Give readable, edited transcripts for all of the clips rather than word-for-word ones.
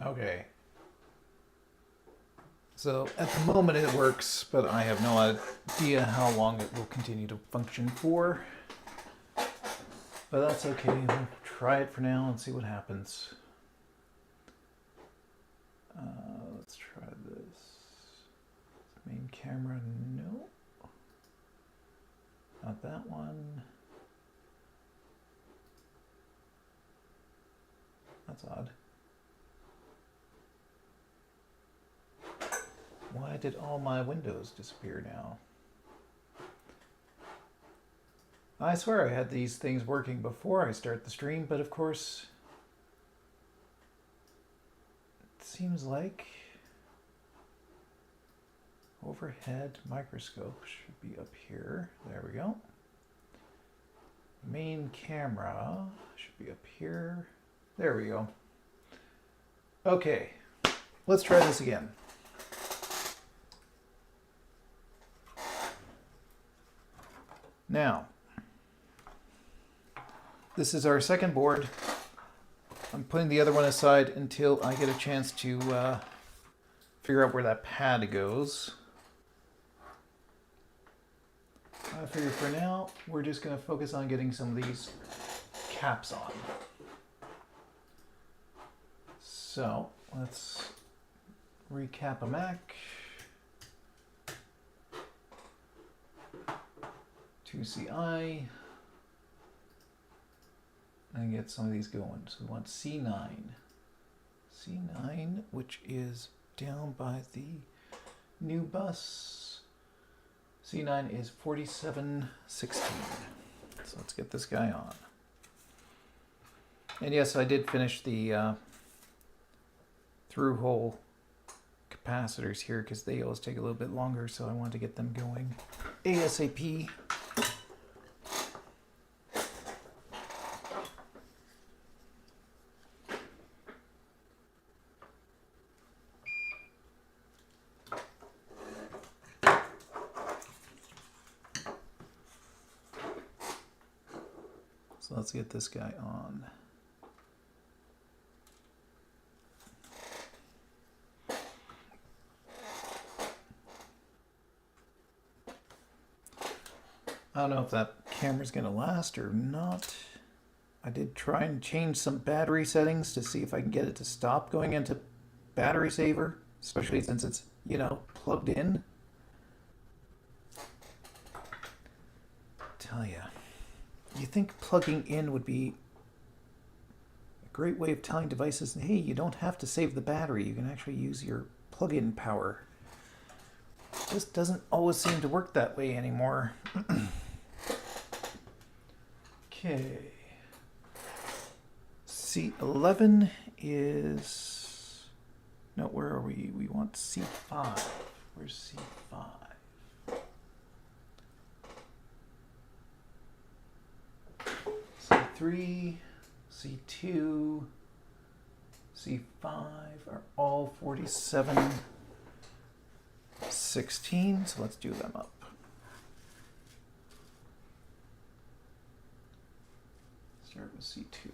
Okay. So at the moment it works, but I have no idea how long it will continue to function for. But that's okay. We'll try it for now and see what happens. Let's try this. Main camera, no. Not that one. That's odd. Why did all my windows disappear now? I swear I had these things working before I start the stream, but of course, it seems like overhead microscope should be up here. There we go. Main camera should be up here. There we go. Okay, let's try this again. Now, this is our second board. I'm putting the other one aside until I get a chance to figure out where that pad goes. I figure for now, we're just going to focus on getting some of these caps on. So, let's recap a Mac. 2CI. And get some of these going. So we want C9. C9, which is down by the new bus. C9 is 4716. So let's get this guy on. And yes, I did finish the through-hole capacitors here because they always take a little bit longer, so I wanted to get them going ASAP. So let's get this guy on. I don't know if that camera's going to last or not. I did try and change some battery settings to see if I can get it to stop going into battery saver, especially since it's, plugged in. Tell ya, you think plugging in would be a great way of telling devices, hey, you don't have to save the battery. You can actually use your plug-in power. This doesn't always seem to work that way anymore. Okay. C11 is... No, where are we? We want C5. Where's C5? C3, C2, C5 are all 4716, so let's do them up. Start with C2.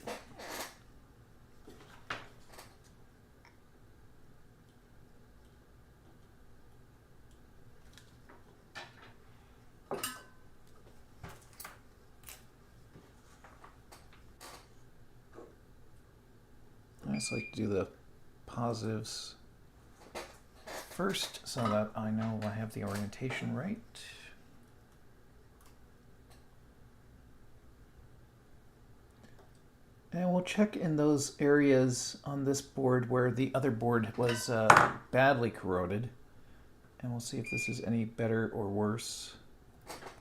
I just like to do the positives first so that I know I have the orientation right. And we'll check in those areas on this board where the other board was badly corroded. And we'll see if this is any better or worse.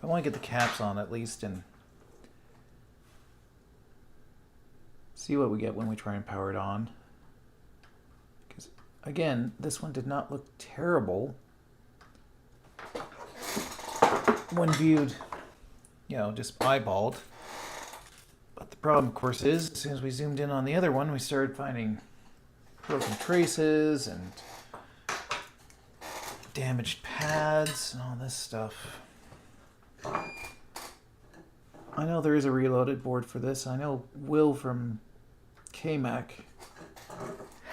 I want to get the caps on at least and see what we get when we try and power it on. Because again, this one did not look terrible when viewed, just eyeballed. But the problem, of course, is as soon as we zoomed in on the other one, we started finding broken traces and damaged pads and all this stuff. I know there is a reloaded board for this. I know Will from KMac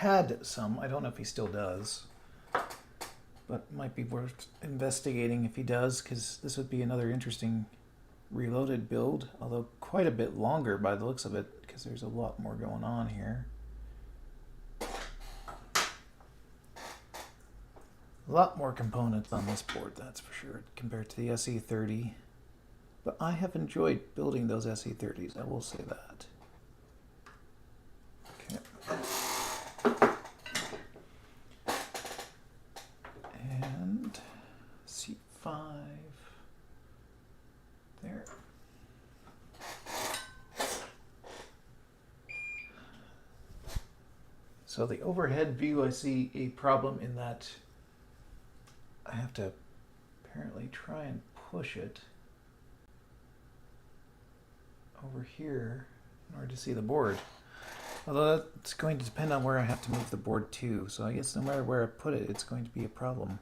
had some. I don't know if he still does, but might be worth investigating if he does, because this would be another interesting reloaded build, although quite a bit longer by the looks of it, because there's a lot more going on here. A lot more components on this board, that's for sure, compared to the SE30. But I have enjoyed building those SE30s, I will say that. Okay. And C5 there. So the overhead view, I see a problem in that I have to apparently try and push it over here in order to see the board. Although that's going to depend on where I have to move the board to, so I guess no matter where I put it, it's going to be a problem.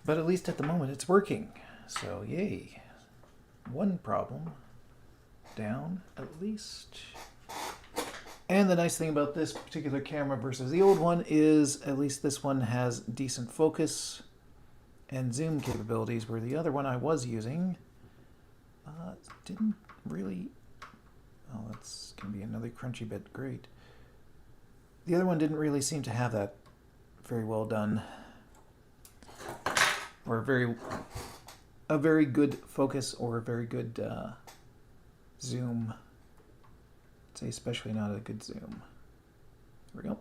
But at least at the moment it's working, so yay. One problem down at least. And the nice thing about this particular camera versus the old one is at least this one has decent focus and zoom capabilities, where the other one I was using didn't really... Oh, that's going to be another crunchy bit. Great. The other one didn't really seem to have that very well done. Or a very good focus or a very good zoom. I'd say especially not a good zoom. There we go.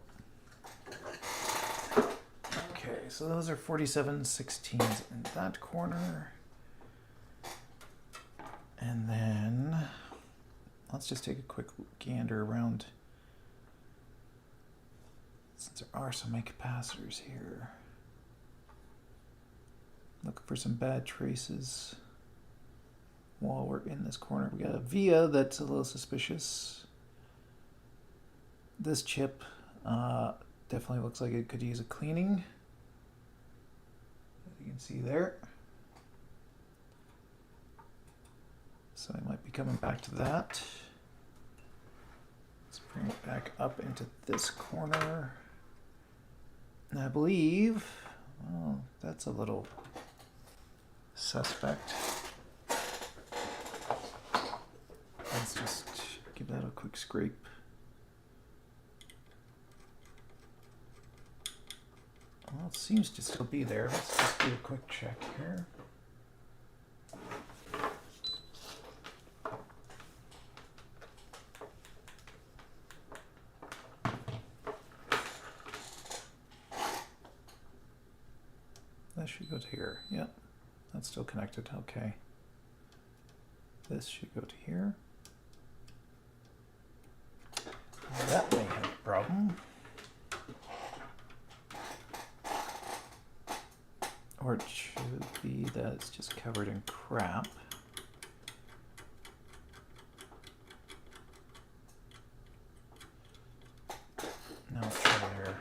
Okay, so those are 47/16s in that corner. And then let's just take a quick gander around, since there are so many capacitors here. Looking for some bad traces while we're in this corner. We got a VIA that's a little suspicious. This chip definitely looks like it could use a cleaning, as you can see there. So I might be coming back to that. Let's bring it back up into this corner. And I believe, well, that's a little suspect. Let's just give that a quick scrape. Well, it seems to still be there. Let's just do a quick check here. That should go to here. Yep, that's still connected. Okay. This should go to here. That may have a problem. Or it should be that it's just covered in crap. Now let's try there.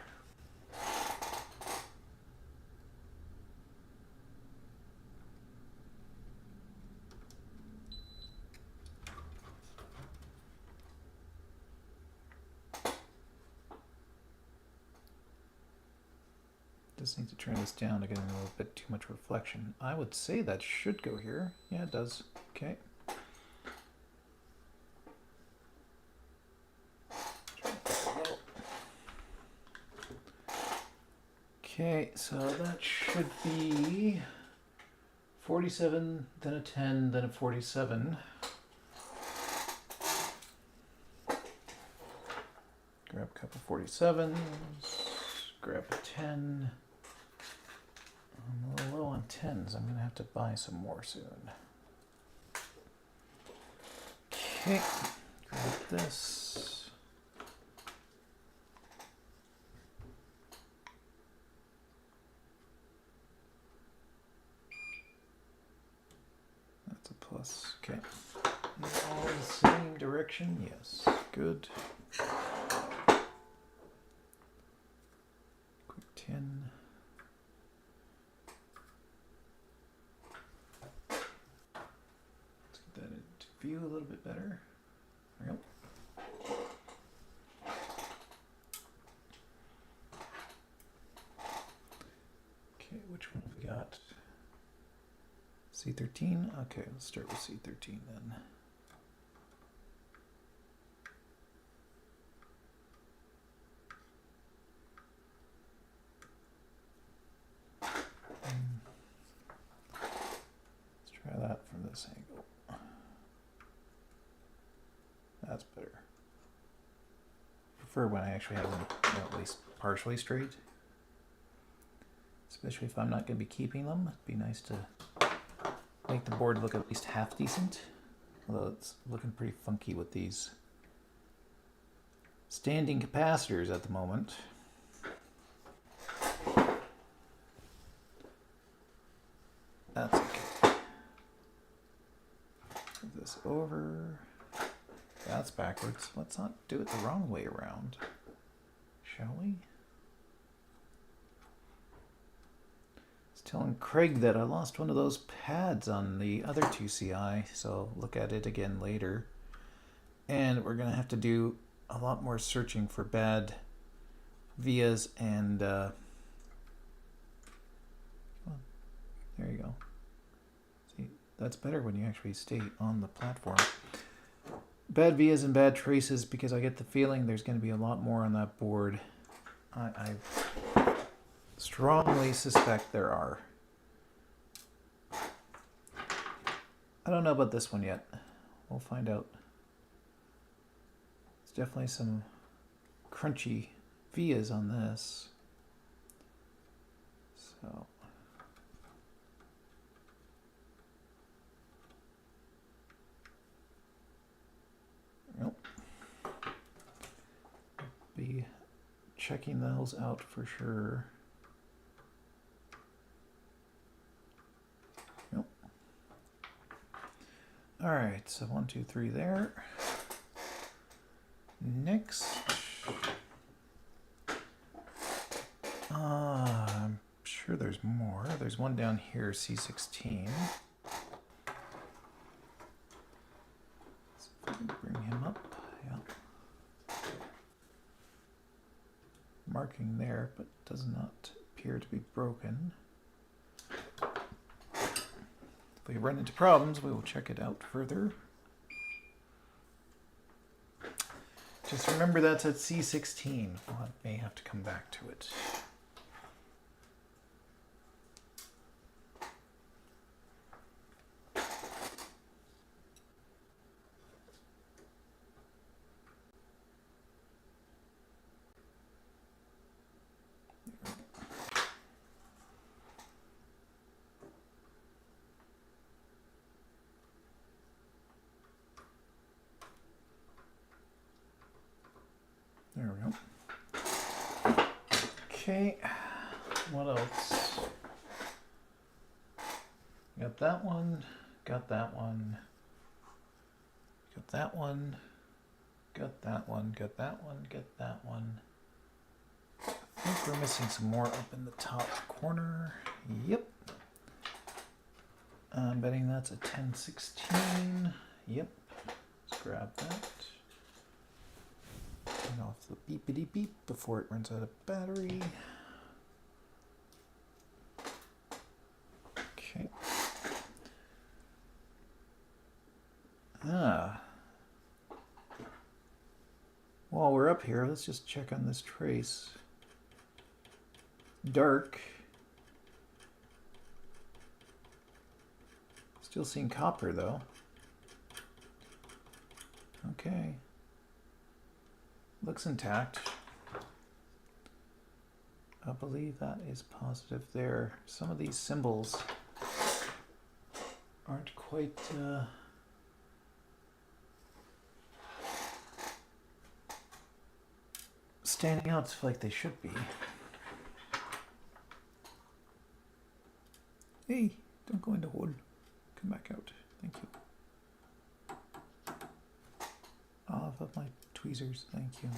Just need to turn this down to get a little bit too much reflection. I would say that should go here. Yeah, it does. Okay. Okay, so that should be 47, then a 10, then a 47. Grab a couple 47s, grab a 10. I'm a little low on 10s. I'm going to have to buy some more soon. Okay, grab this. That's a plus. Okay. All the same direction? Yes. Good. Quick 10. Let's get that into view a little bit better. There we go. got? C13? Okay, let's start with C13 then. Let's try that from this angle. That's better. Prefer when I actually have them at least partially straight. Especially if I'm not going to be keeping them. It'd be nice to make the board look at least half decent. Although it's looking pretty funky with these standing capacitors at the moment. That's okay. Move this over. That's backwards. Let's not do it the wrong way around, shall we? Telling Craig that I lost one of those pads on the other 2CI, so look at it again later. And we're going to have to do a lot more searching for bad vias and there you go. See, that's better when you actually stay on the platform. Bad vias and bad traces, because I get the feeling there's going to be a lot more on that board. I strongly suspect there are. I don't know about this one yet. We'll find out. There's definitely some crunchy vias on this. So. Nope. Be checking those out for sure. Nope. All right, so 1, 2, 3 there. Next, I'm sure there's more. There's one down here, C16. So if I can bring him up, yeah. Marking there, but does not appear to be broken. If we run into problems, we will check it out further. Just remember that's at C16. I may have to come back to it. There we go. Okay, what else? Got that one, got that one, got that one, got that one, got that one, got that one. I think we're missing some more up in the top corner. Yep. I'm betting that's a 1016. Yep. Let's grab that. Turn off the beepity beep before it runs out of battery. Okay. While we're up here, let's just check on this trace. Dark. Still seeing copper though. Okay. Looks intact. I believe that is positive there. Some of these symbols aren't quite standing out like they should be. Hey, don't go in the hole. Come back out. Thank you. Off of my tweezers. Thank you.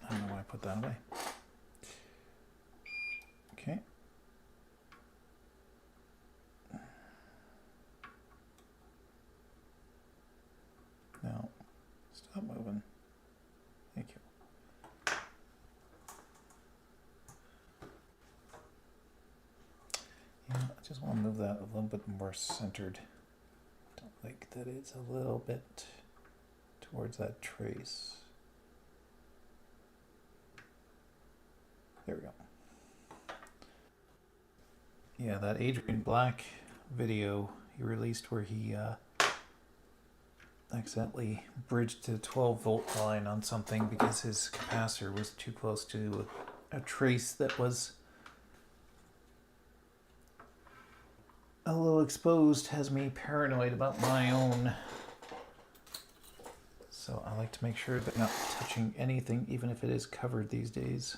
I don't know why I put that away. Okay. just want to move that a little bit more centered. Don't like that it's a little bit towards that trace. There we go. Yeah, that Adrian Black video he released where he accidentally bridged to the 12-volt line on something because his capacitor was too close to a trace that was a little exposed has me paranoid about my own. So I like to make sure that I'm not touching anything, even if it is covered these days.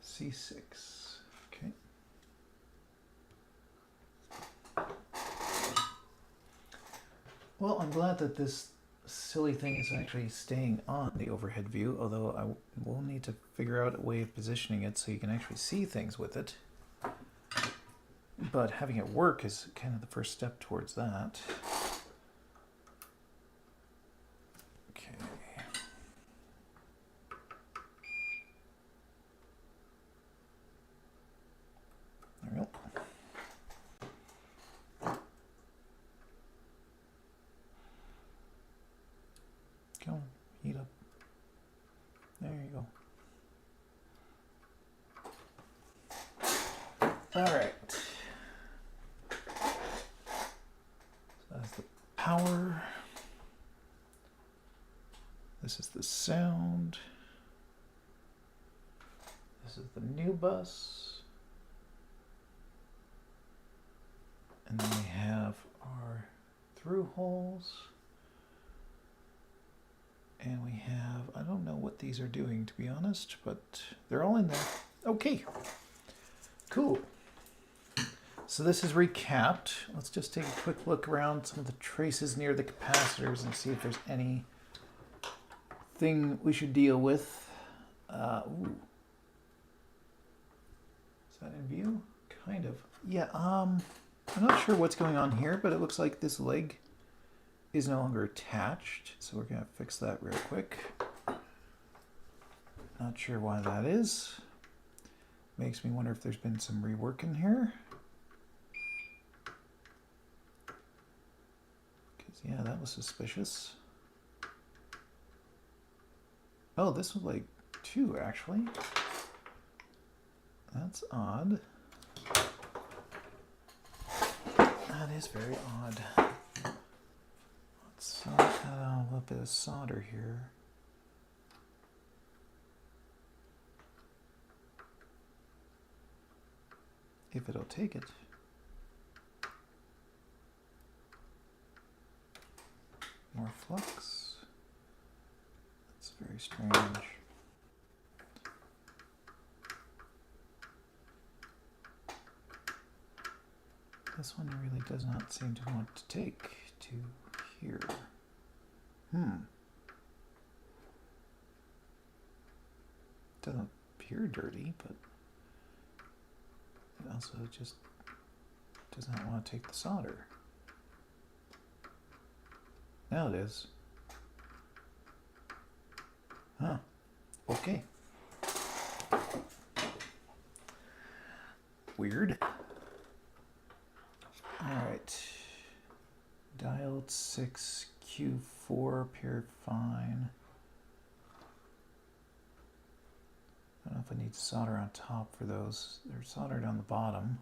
C6. Okay. Well, I'm glad that this silly thing is actually staying on the overhead view, although I will need to figure out a way of positioning it so you can actually see things with it. But having it work is kind of the first step towards that. Okay. There we go. Come on, heat up. There you go. All right. That's the power. This is the sound. This is the new bus. And then we have our through holes. And we have, I don't know what these are doing to be honest, but they're all in there. Okay, cool. So this is recapped. Let's just take a quick look around some of the traces near the capacitors and see if there's anything we should deal with. Ooh. Is that in view? Kind of. Yeah, I'm not sure what's going on here, but it looks like this leg is no longer attached. So we're gonna fix that real quick. Not sure why that is. Makes me wonder if there's been some rework in here. Yeah, that was suspicious. Oh, this was like 2 actually. That's odd. That is very odd. Let's add a little bit of solder here. If it'll take it. More flux. That's very strange. This one really does not seem to want to take to here. Doesn't appear dirty, but it also just does not want to take the solder. Now it is. Huh. Okay. Weird. Alright. Dialed 6Q4 appeared fine. I don't know if I need solder on top for those. They're soldered on the bottom.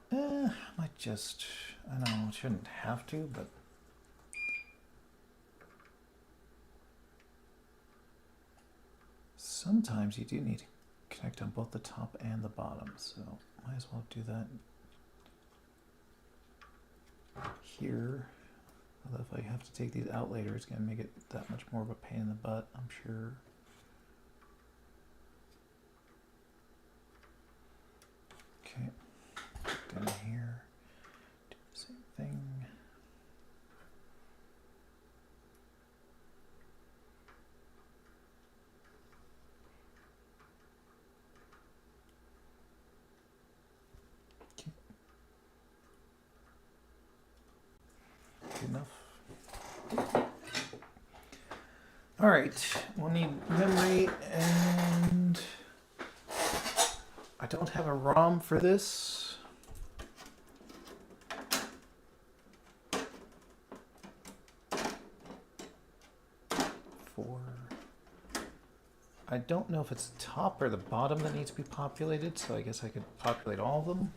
Might just, I know, shouldn't have to, but sometimes you do need to connect on both the top and the bottom, so might as well do that here. Although if I have to take these out later, it's going to make it that much more of a pain in the butt, I'm sure. Okay, down here, do the same thing. Enough. All right, we'll need memory, and I don't have a ROM for this. I don't know if it's the top or the bottom that needs to be populated, so I guess I could populate all of them.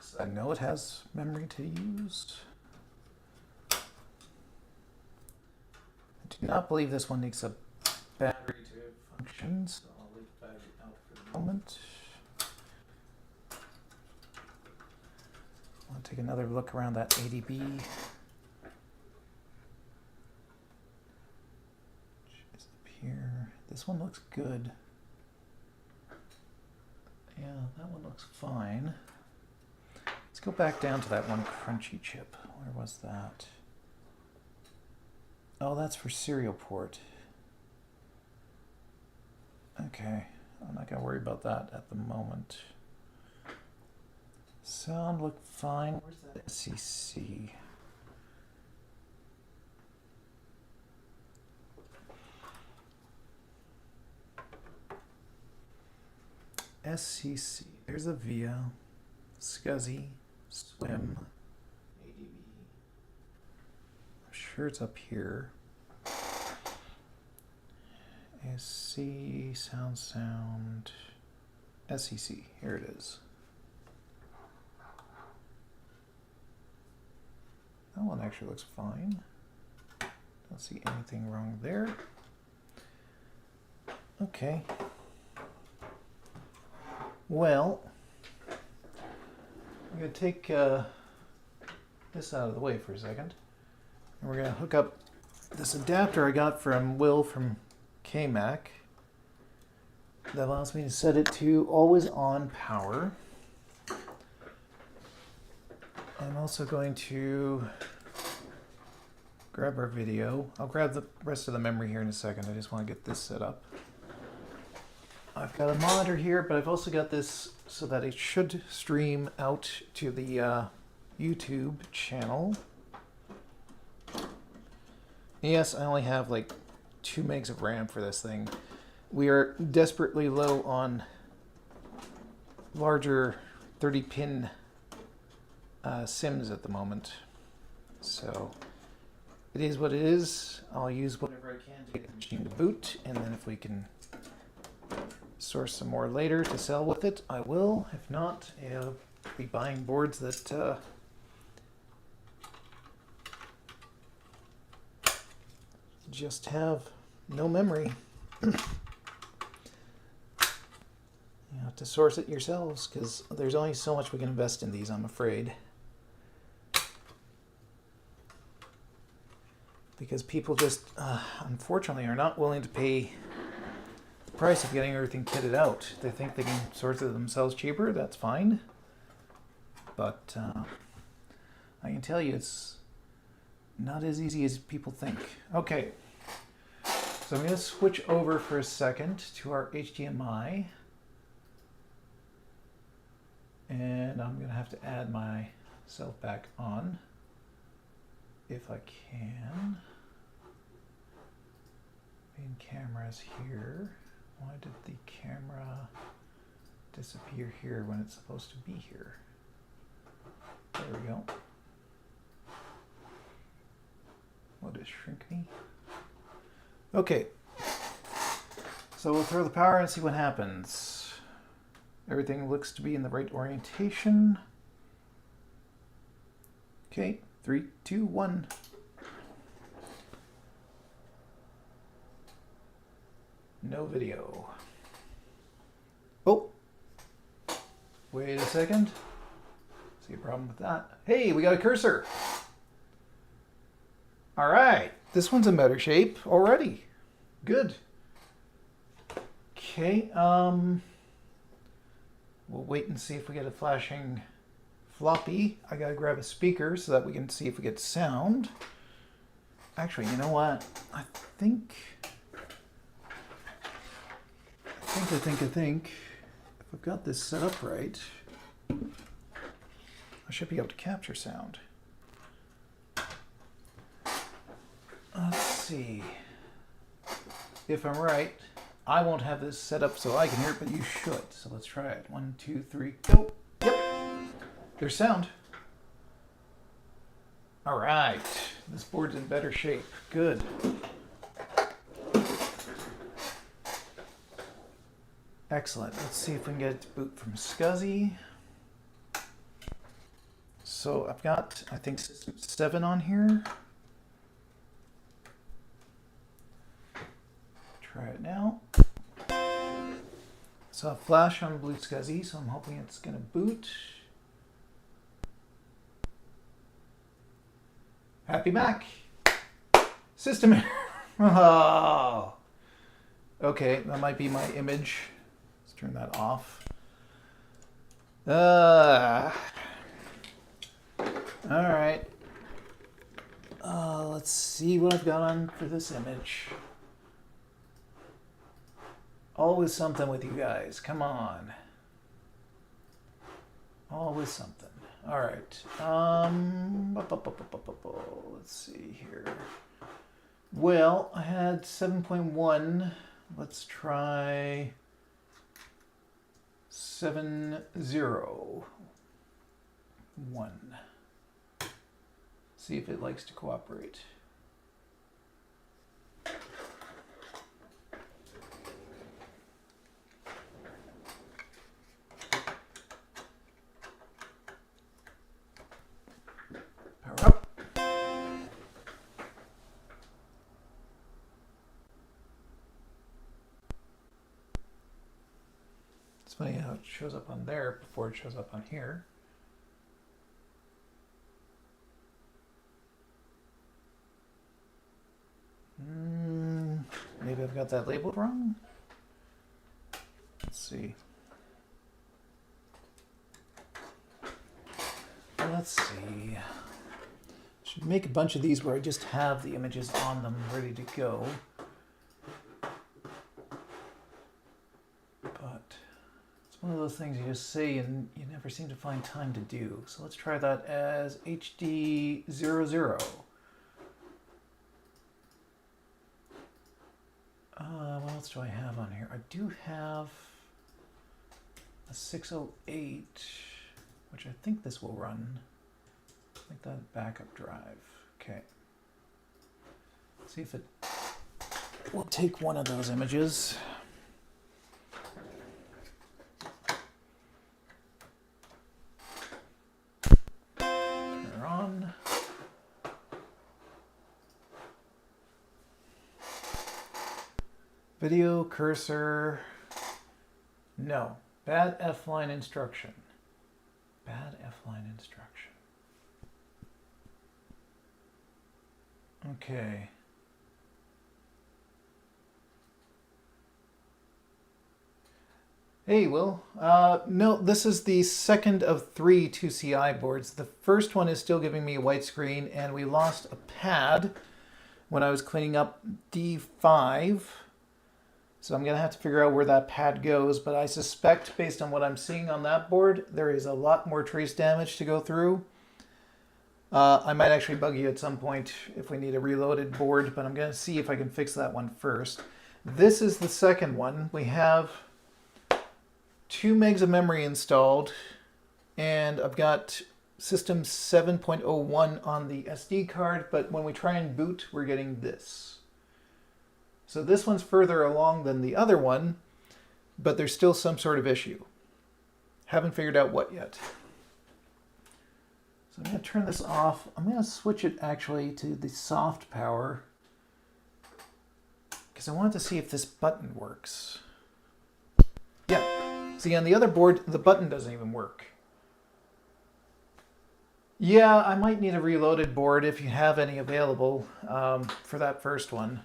So I know it has memory to use. I do not believe this one needs a battery to function, so I'll leave the battery out for the moment. I'll take another look around that ADB. Which is up here. This one looks good. Yeah, that one looks fine. Let's go back down to that one crunchy chip. Where was that? Oh, that's for serial port. Okay, I'm not gonna worry about that at the moment. Sound looked fine. Where's that SCC? SCC. There's a VIA, SCSI, Swim, ADB. I'm sure it's up here. SC, sound, SCC. Here it is. That one actually looks fine. Don't see anything wrong there. Okay. Well, I'm going to take this out of the way for a second. And we're going to hook up this adapter I got from Will from KMac that allows me to set it to always on power. I'm also going to grab our video. I'll grab the rest of the memory here in a second. I just want to get this set up. I've got a monitor here, but I've also got this so that it should stream out to the YouTube channel. Yes, I only have like 2 megs of RAM for this thing. We are desperately low on larger 30-pin Sims at the moment, so it is what it is. I'll use whatever I can to get the machine to boot, and then if we can source some more later to sell with it, I will. If not, I'll be buying boards that just have no memory. You have to source it yourselves, because there's only so much we can invest in these, I'm afraid. Because people just, unfortunately, are not willing to pay the price of getting everything kitted out. They think they can source it themselves cheaper, that's fine. But I can tell you it's not as easy as people think. Okay, so I'm going to switch over for a second to our HDMI. And I'm going to have to add myself back on if I can. Main camera's here. Why did the camera disappear here when it's supposed to be here? There we go. Will it shrink me? Okay. So we'll throw the power and see what happens. Everything looks to be in the right orientation. Okay, 3, 2, 1. No video. Oh, wait a second. See a problem with that? Hey, we got a cursor. All right, this one's in better shape already. Good. Okay, we'll wait and see if we get a flashing floppy. I gotta grab a speaker so that we can see if we get sound. Actually, you know what? I think if I've got this set up right, I should be able to capture sound. Let's see. If I'm right, I won't have this set up so I can hear it, but you should. So let's try it. 1, 2, 3, go. Yep. There's sound. All right. This board's in better shape. Good. Excellent. Let's see if we can get it to boot from SCSI. So I've got, I think, System 7 on here. Try it now. So a flash on blue SCSI, so I'm hoping it's going to boot. Happy Mac. System error. Oh. Okay, that might be my image. Let's turn that off. All right. Let's see what I've got on for this image. Always something with you guys. Come on. Always something. All right. Let's see here. Well, I had 7.1. Let's try 7.0.1. See if it likes to cooperate. Power up. It's funny how it shows up on there before it shows up on here. Maybe I've got that labeled wrong. Let's see. Let's see. Should make a bunch of these where I just have the images on them ready to go. But it's one of those things you just say and you never seem to find time to do. So let's try that as HD00. What else do I have on here? I do have a 608, which I think this will run. Like that backup drive. Okay. Let's see if it will take one of those images. Turn her on. Video cursor. No. Bad F-line instruction. Bad F-line instruction. Okay. Hey, Will. No, this is the second of 3 2CI boards. The first one is still giving me a white screen, and we lost a pad when I was cleaning up D5. So I'm going to have to figure out where that pad goes, but I suspect, based on what I'm seeing on that board, there is a lot more trace damage to go through. I might actually bug you at some point if we need a reloaded board, but I'm going to see if I can fix that one first. This is the second one. We have 2 megs of memory installed, and I've got system 7.01 on the SD card, but when we try and boot, we're getting this. So this one's further along than the other one, but there's still some sort of issue. Haven't figured out what yet. So I'm going to turn this off. I'm going to switch it actually to the soft power because I wanted to see if this button works. Yeah. See, on the other board, the button doesn't even work. Yeah, I might need a reloaded board if you have any available for that first one.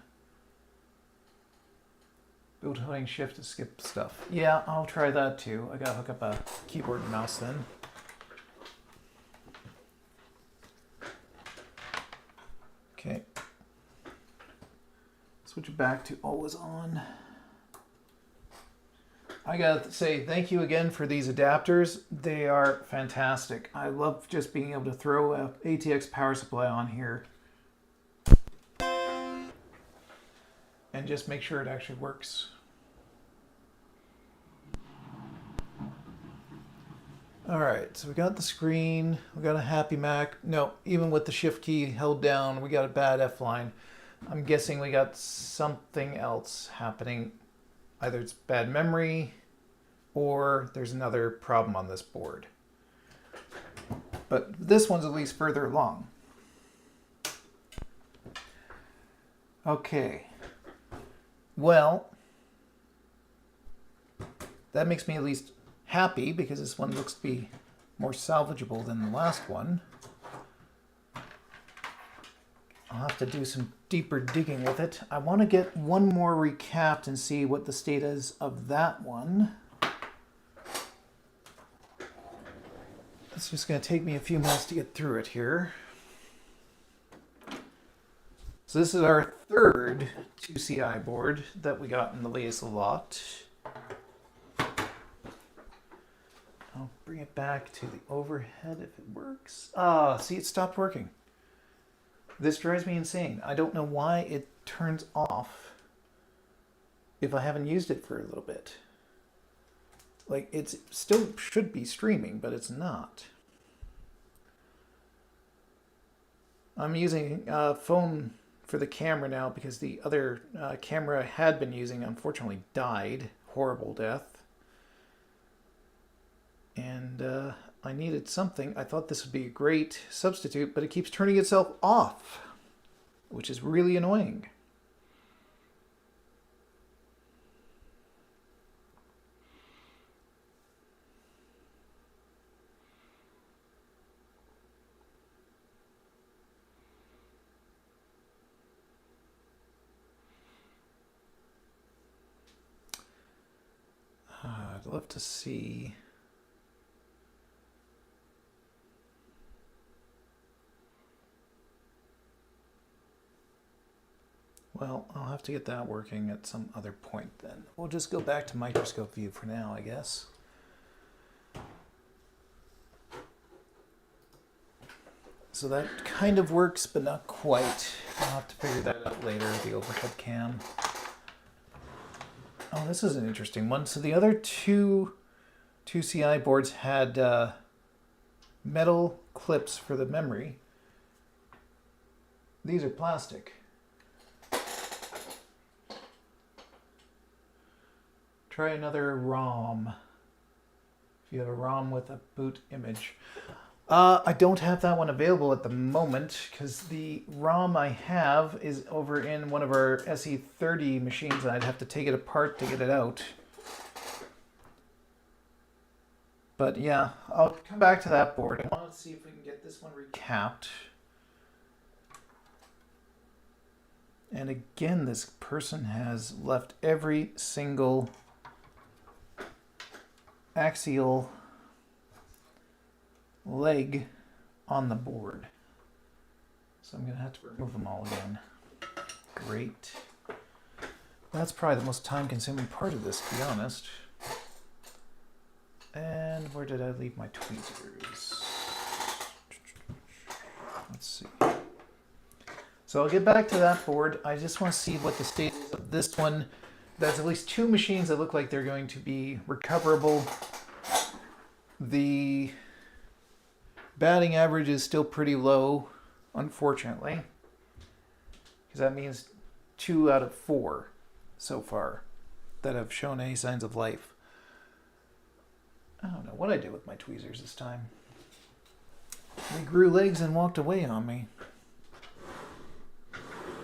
Boot holding shift to skip stuff. Yeah, I'll try that too. I gotta hook up a keyboard and mouse then. Okay. Switch it back to always on. I gotta say thank you again for these adapters. They are fantastic. I love just being able to throw a ATX power supply on here. and just make sure it actually works. All right, so we got the screen, we got a happy Mac. No, even with the shift key held down, we got a bad F-line. I'm guessing we got something else happening. Either it's bad memory or there's another problem on this board. But this one's at least further along. Okay. Well, that makes me at least happy because this one looks to be more salvageable than the last one. I'll have to do some deeper digging with it. I want to get one more recapped and see what the state is of that one. It's just going to take me a few minutes to get through it here. So this is our third 2CI board that we got in the latest lot. I'll bring it back to the overhead if it works. Ah, see, it stopped working. This drives me insane. I don't know why it turns off if I haven't used it for a little bit. Like, it still should be streaming, but it's not. I'm using a phone for the camera now because the other camera I had been using unfortunately died. Horrible death. And I needed something. I thought this would be a great substitute, but it keeps turning itself off, which is really annoying. I'd love to see. Well, I'll have to get that working at some other point then. We'll just go back to microscope view for now, I guess. So that kind of works, but not quite. I'll have to figure that out later, the overhead cam. Oh, this is an interesting one. So the other two 2CI boards had metal clips for the memory. These are plastic. Try another ROM. If you have a ROM with a boot image. I don't have that one available at the moment because the ROM I have is over in one of our SE30 machines and I'd have to take it apart to get it out. But yeah, I'll come back to that board. I want to see if we can get this one recapped. And again, this person has left every single axial leg on the board. So I'm going to have to remove them all again. Great. That's probably the most time-consuming part of this, to be honest. And where did I leave my tweezers? Let's see. So I'll get back to that board. I just want to see what the state is of this one. There's at least two machines that look like they're going to be recoverable. The batting average is still pretty low, unfortunately, because that means 2 out of 4 so far that have shown any signs of life. I don't know what I did with my tweezers this time. They grew legs and walked away on me.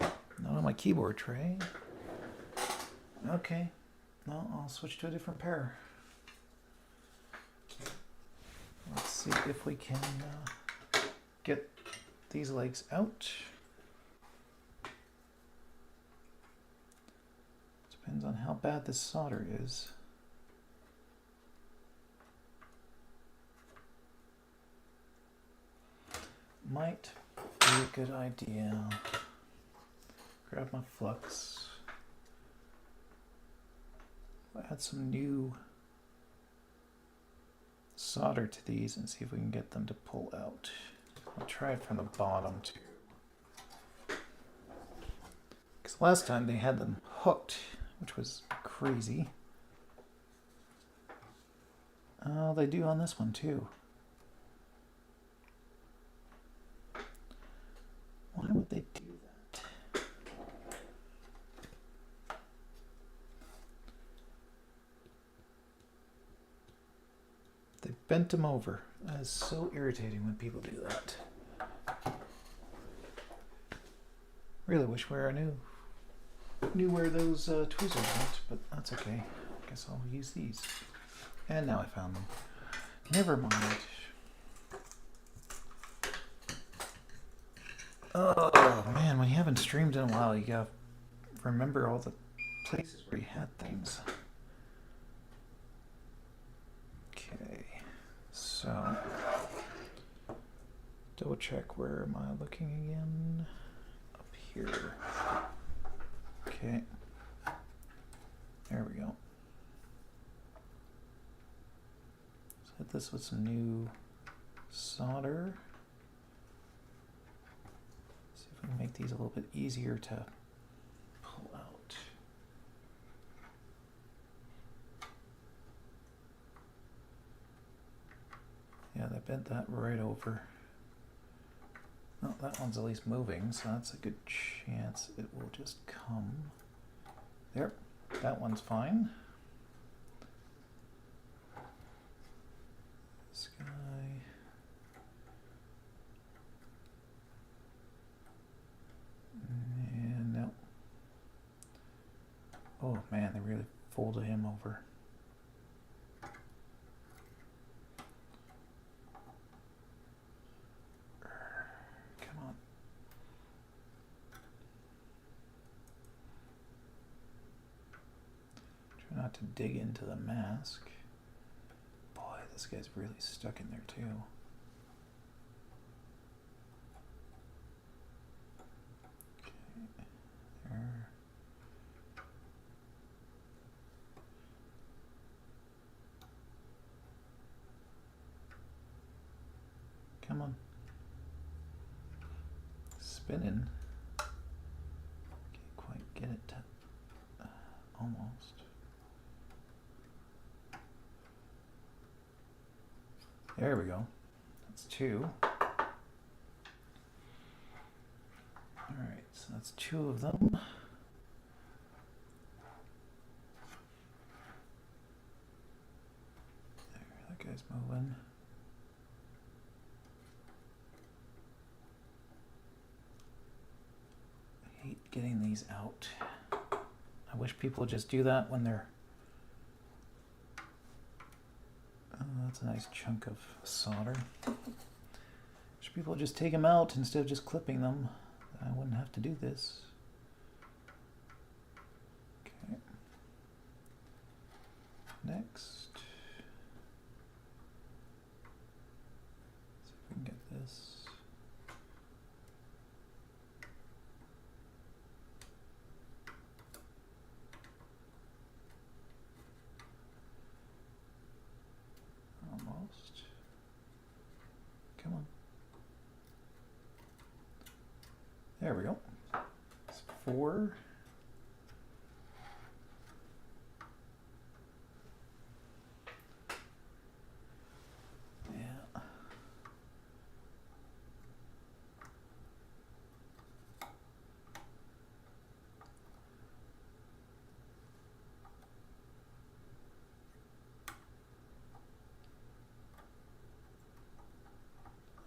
Not on my keyboard tray. Okay, well, I'll switch to a different pair. Let's see if we can get these legs out. Depends on how bad this solder is. Might be a good idea. Grab my flux. Add some new solder to these and see if we can get them to pull out. I'll try it from the bottom too. Because last time they had them hooked, which was crazy. Oh, they do on this one too. Why would they do that? They bent them over. That is so irritating when people do that. Really wish I knew where those tweezers went, but that's okay. I guess I'll use these. And now I found them. Never mind. Oh man, when you haven't streamed in a while, you gotta remember all the places where you had things. Okay, so double check, where am I looking again? Up here. Okay, there we go. Let's hit this with some new solder. See if we can make these a little bit easier to pull out. Yeah, they bent that right over. Oh, that one's at least moving, so that's a good chance it will just come. There, that one's fine. This guy. And no. Oh man, they really folded him over. Not to dig into the mask. Boy, this guy's really stuck in there too. Okay, there. Come on. Spinning. Can't quite get it to almost. There we go. That's two. Alright, so that's two of them. There, that guy's moving. I hate getting these out. I wish people would just do that when they're... Oh, that's a nice chunk of solder. Wish people would just take them out instead of just clipping them. I wouldn't have to do this. Okay. Next. See if we can get this. Almost. Come on. There we go. It's four. Yeah.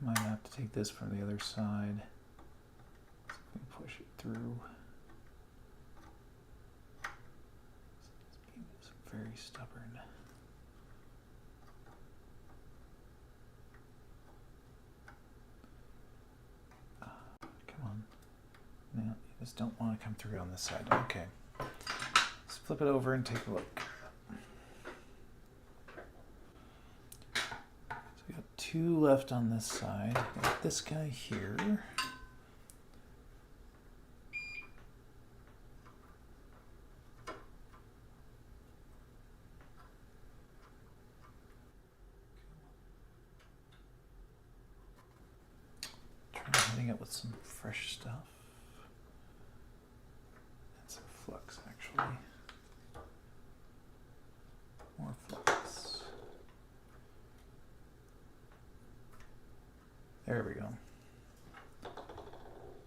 I might have to take this from the other side. Push it through. This beam is very stubborn. Come on. No, you just don't want to come through on this side. Okay. Let's flip it over and take a look. So we got two left on this side. Got this guy here. Hitting it with some fresh stuff and some flux, actually. actually. More flux. There we go.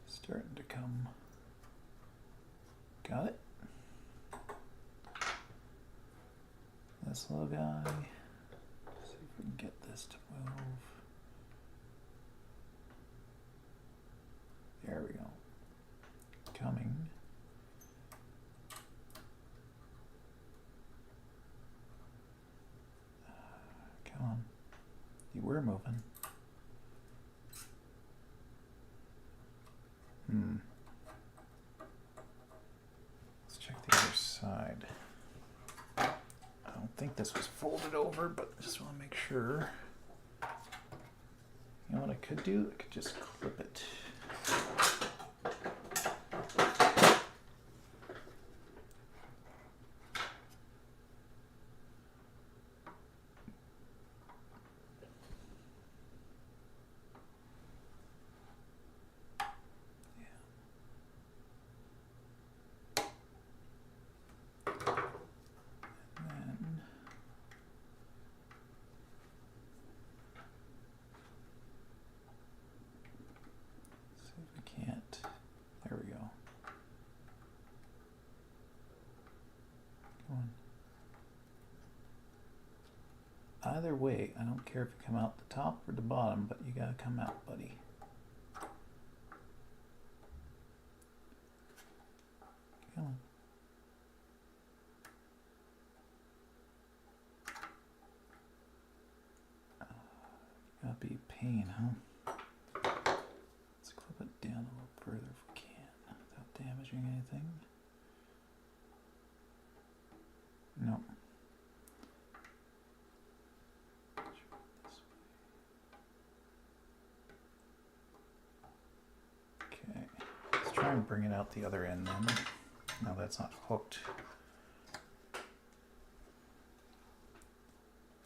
Starting to come. Got it? This little guy. See if we can get this to move. There we go. Coming. Come on. You were moving. Let's check the other side. I don't think this was folded over, but I just want to make sure. You know what I could do? I could just clip it. Either way, I don't care if you come out the top or the bottom, but you gotta come out, buddy. Come on. Gotta be a pain, huh? Let's clip it down a little further if we can, without damaging anything. Nope. Try and bring it out the other end then. No, that's not hooked.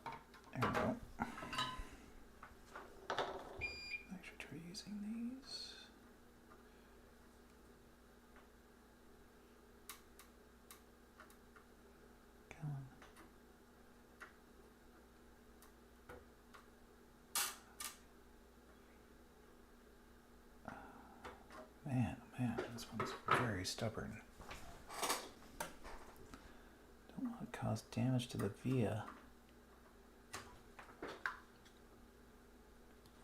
There we go. Actually try using these. Come on. Man, this one's very stubborn. Don't want to cause damage to the via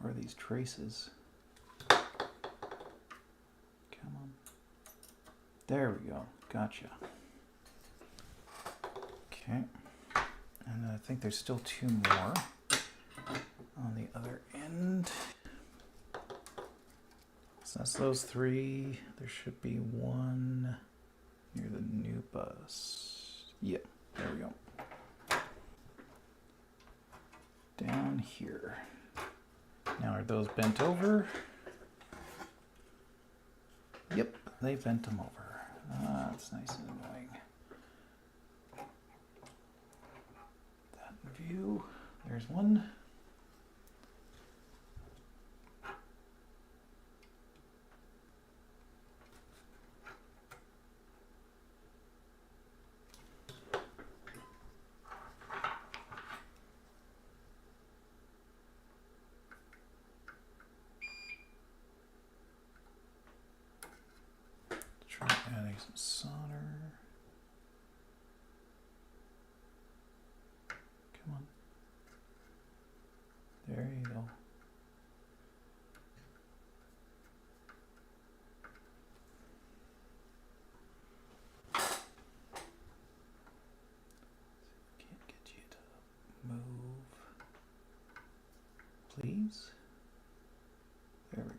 or these traces. Come on. There we go. Gotcha. Okay. And I think there's still two more on the other end. So that's those three. There should be one near the new bus. Yep, there we go. Down here. Now are those bent over? Yep, they bent them over. Ah, that's nice and annoying. That in view. There's one. Try adding some solder. Come on. There you go. Can't get you to move. Please? There we go.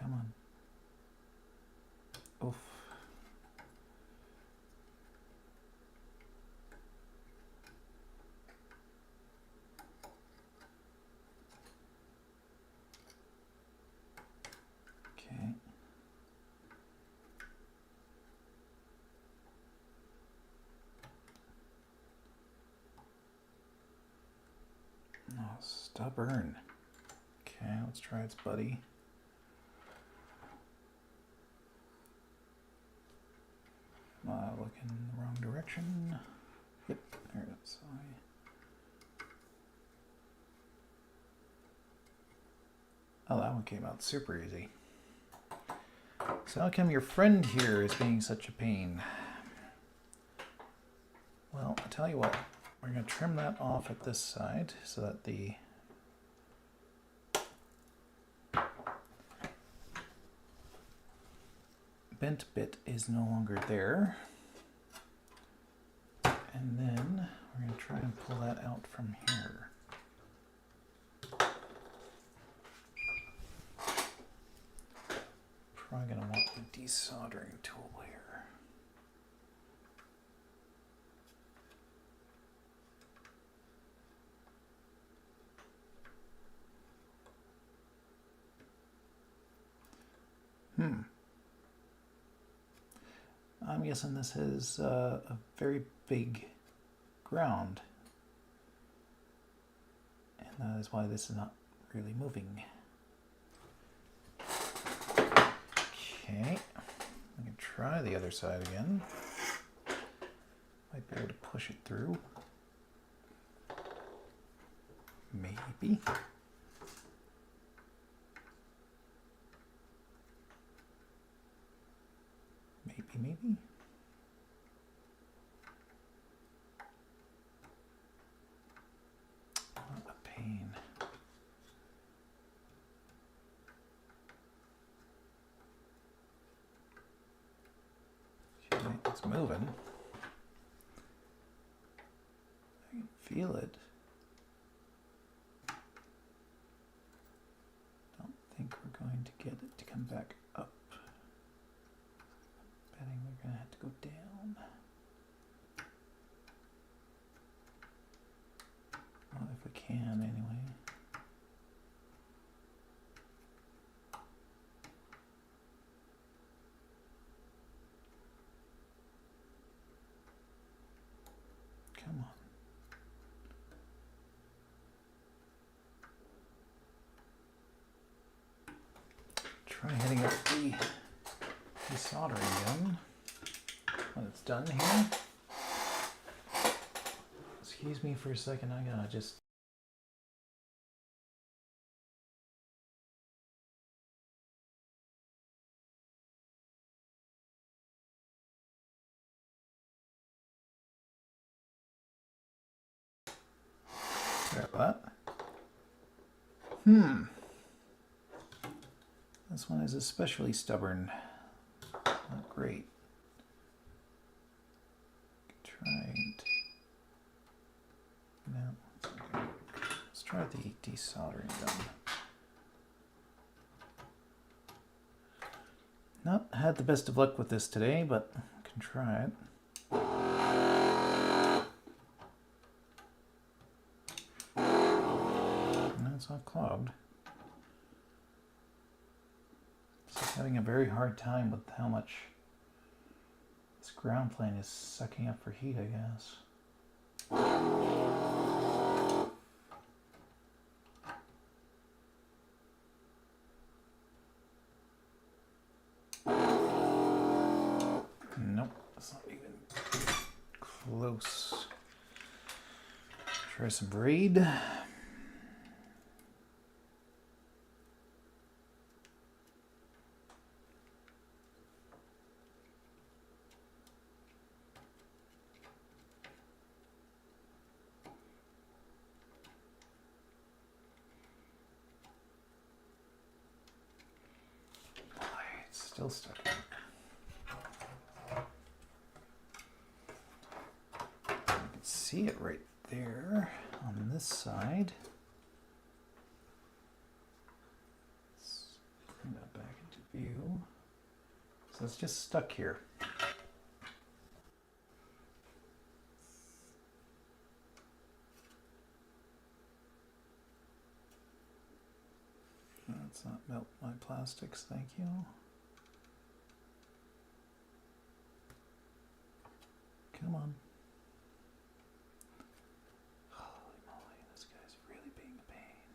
Come on. Oof. Okay. Oh, stubborn. Okay, let's try its buddy. Looking in the wrong direction. Yep, there it is. Oh, that one came out super easy. So how come your friend here is being such a pain? Well, I'll tell you what. We're going to trim that off at this side so that the bent bit is no longer there. And then we're going to try and pull that out from here. Probably going to want the desoldering tool here. I'm guessing this is a very big ground. And that is why this is not really moving. Okay, I can try the other side again. Might be able to push it through. Maybe. Maybe. What a pain. Okay, it's moving. I can feel it. Don't think we're going to get it to come back up. Betting we're going to have to go down. Well, if we can, anyway. Come on. Try hitting up the desoldering gun when it's done here. Excuse me for a second, I gotta just... Sorry about that. This one is especially stubborn. Not great. Try it. No. Let's try the desoldering gun. Not had the best of luck with this today, but I can try it. No, it's not clogged. Just having a very hard time with how much this ground plane is sucking up for heat, I guess. Nope, that's not even close. Try some braid. It's still stuck. You can see it right there on this side. Let's bring that back into view. So it's just stuck here. Let's not melt my plastics, thank you. Come on. Holy moly, this guy's really being a pain.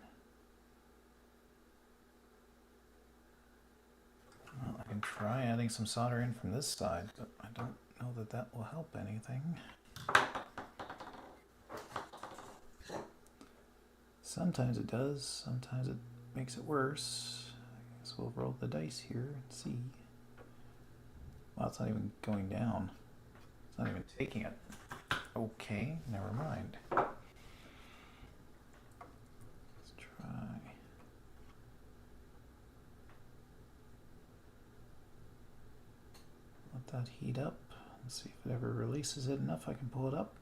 Well, I can try adding some solder in from this side, but I don't know that that will help anything. Sometimes it does, sometimes it makes it worse. I guess we'll roll the dice here and see. Well, it's not even going down. It's not even taking it. Okay, never mind. Let's try. Let that heat up. Let's see if it ever releases it enough I can pull it up.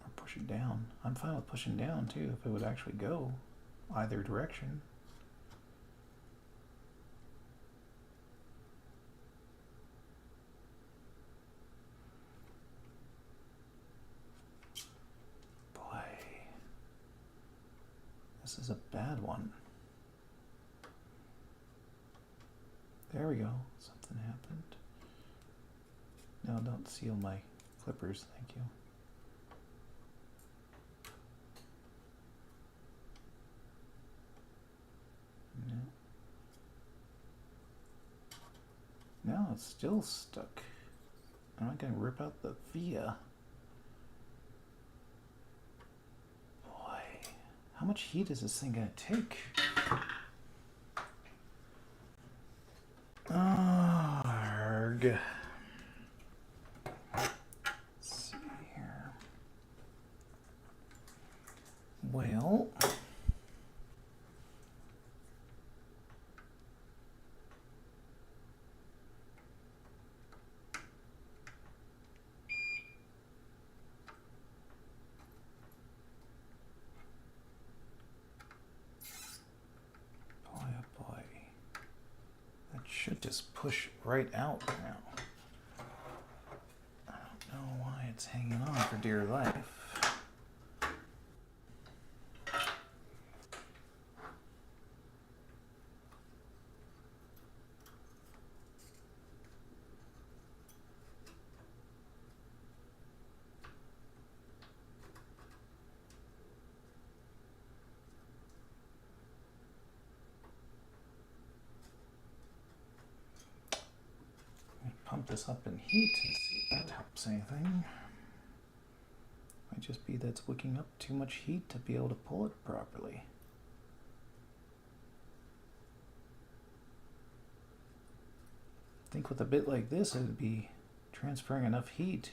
Or push it down. I'm fine with pushing down too if it would actually go either direction. This is a bad one. There we go. Something happened. No, don't seal my flippers. Thank you. No. No, it's still stuck. I'm not going to rip out the via. How much heat is this thing going to take? Arg. Let's see here. Well, should just push right out now. I don't know why it's hanging on for dear life. Pump this up in heat and see if that helps anything. Might just be that's wicking up too much heat to be able to pull it properly. I think with a bit like this, it would be transferring enough heat.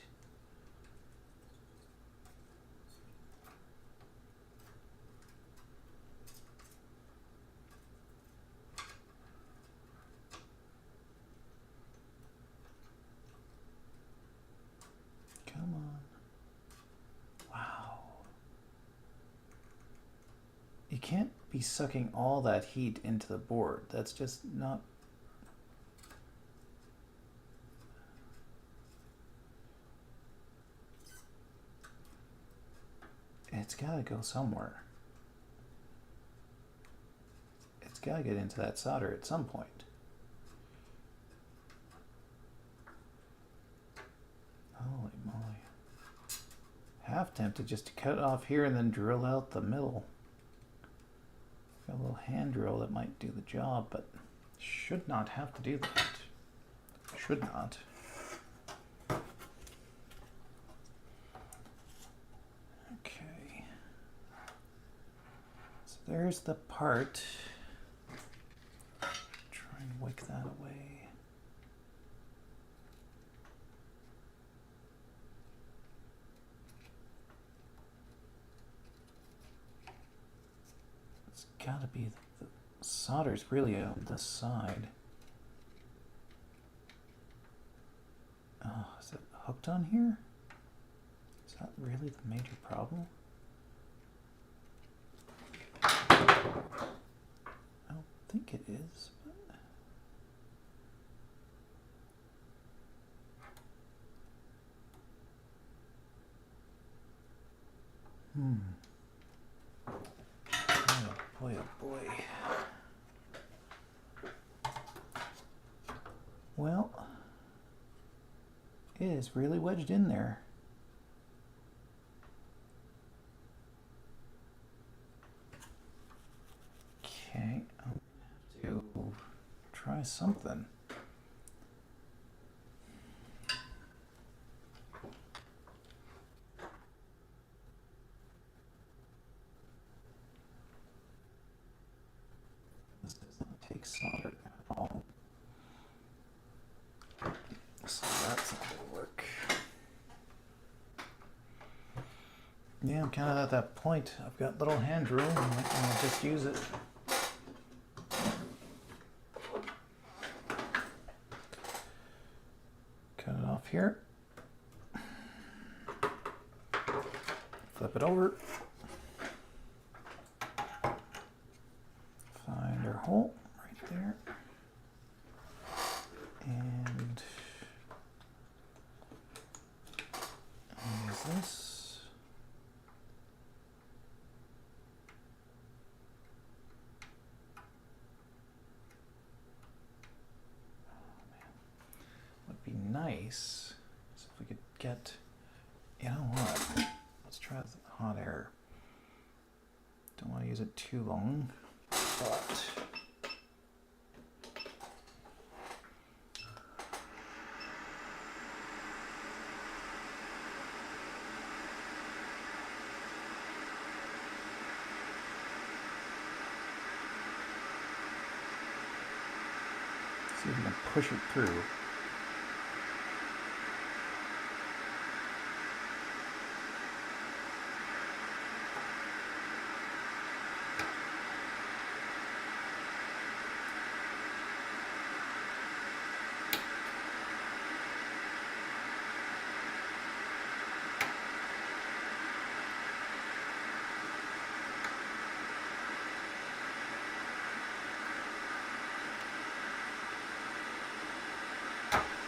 Come on. Wow. You can't be sucking all that heat into the board. That's just not... It's gotta go somewhere. It's gotta get into that solder at some point. Holy moly. Half tempted just to cut it off here and then drill out the middle. Got a little hand drill that might do the job, but should not have to do that. Should not. Okay. So there's the part. Try and wick that away. Gotta be the solder's really on this side. Oh, is it hooked on here? Is that really the major problem? I don't think it is, but... Boy, oh boy. Well, it is really wedged in there. Okay, I'll have to Try something. This does not take solder at all. So that's not going to work. Yeah, I'm kind of at that point. I've got little hand room. I might want to just use it. Cut it off here. Flip it over. Find our hole right there. And use this. Nice. So if we could get, you know what? Let's try the hot air. Don't want to use it too long, but see if we can push it through.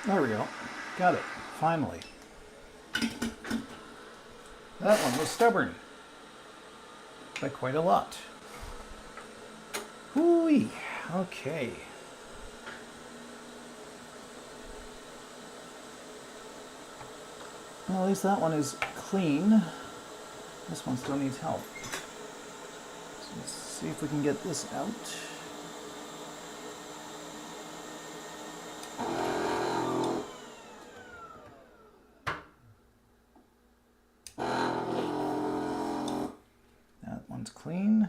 There we go. Got it. Finally. That one was stubborn. By quite a lot. Hooey. Okay. Well, at least that one is clean. This one still needs help. So let's see if we can get this out. Clean.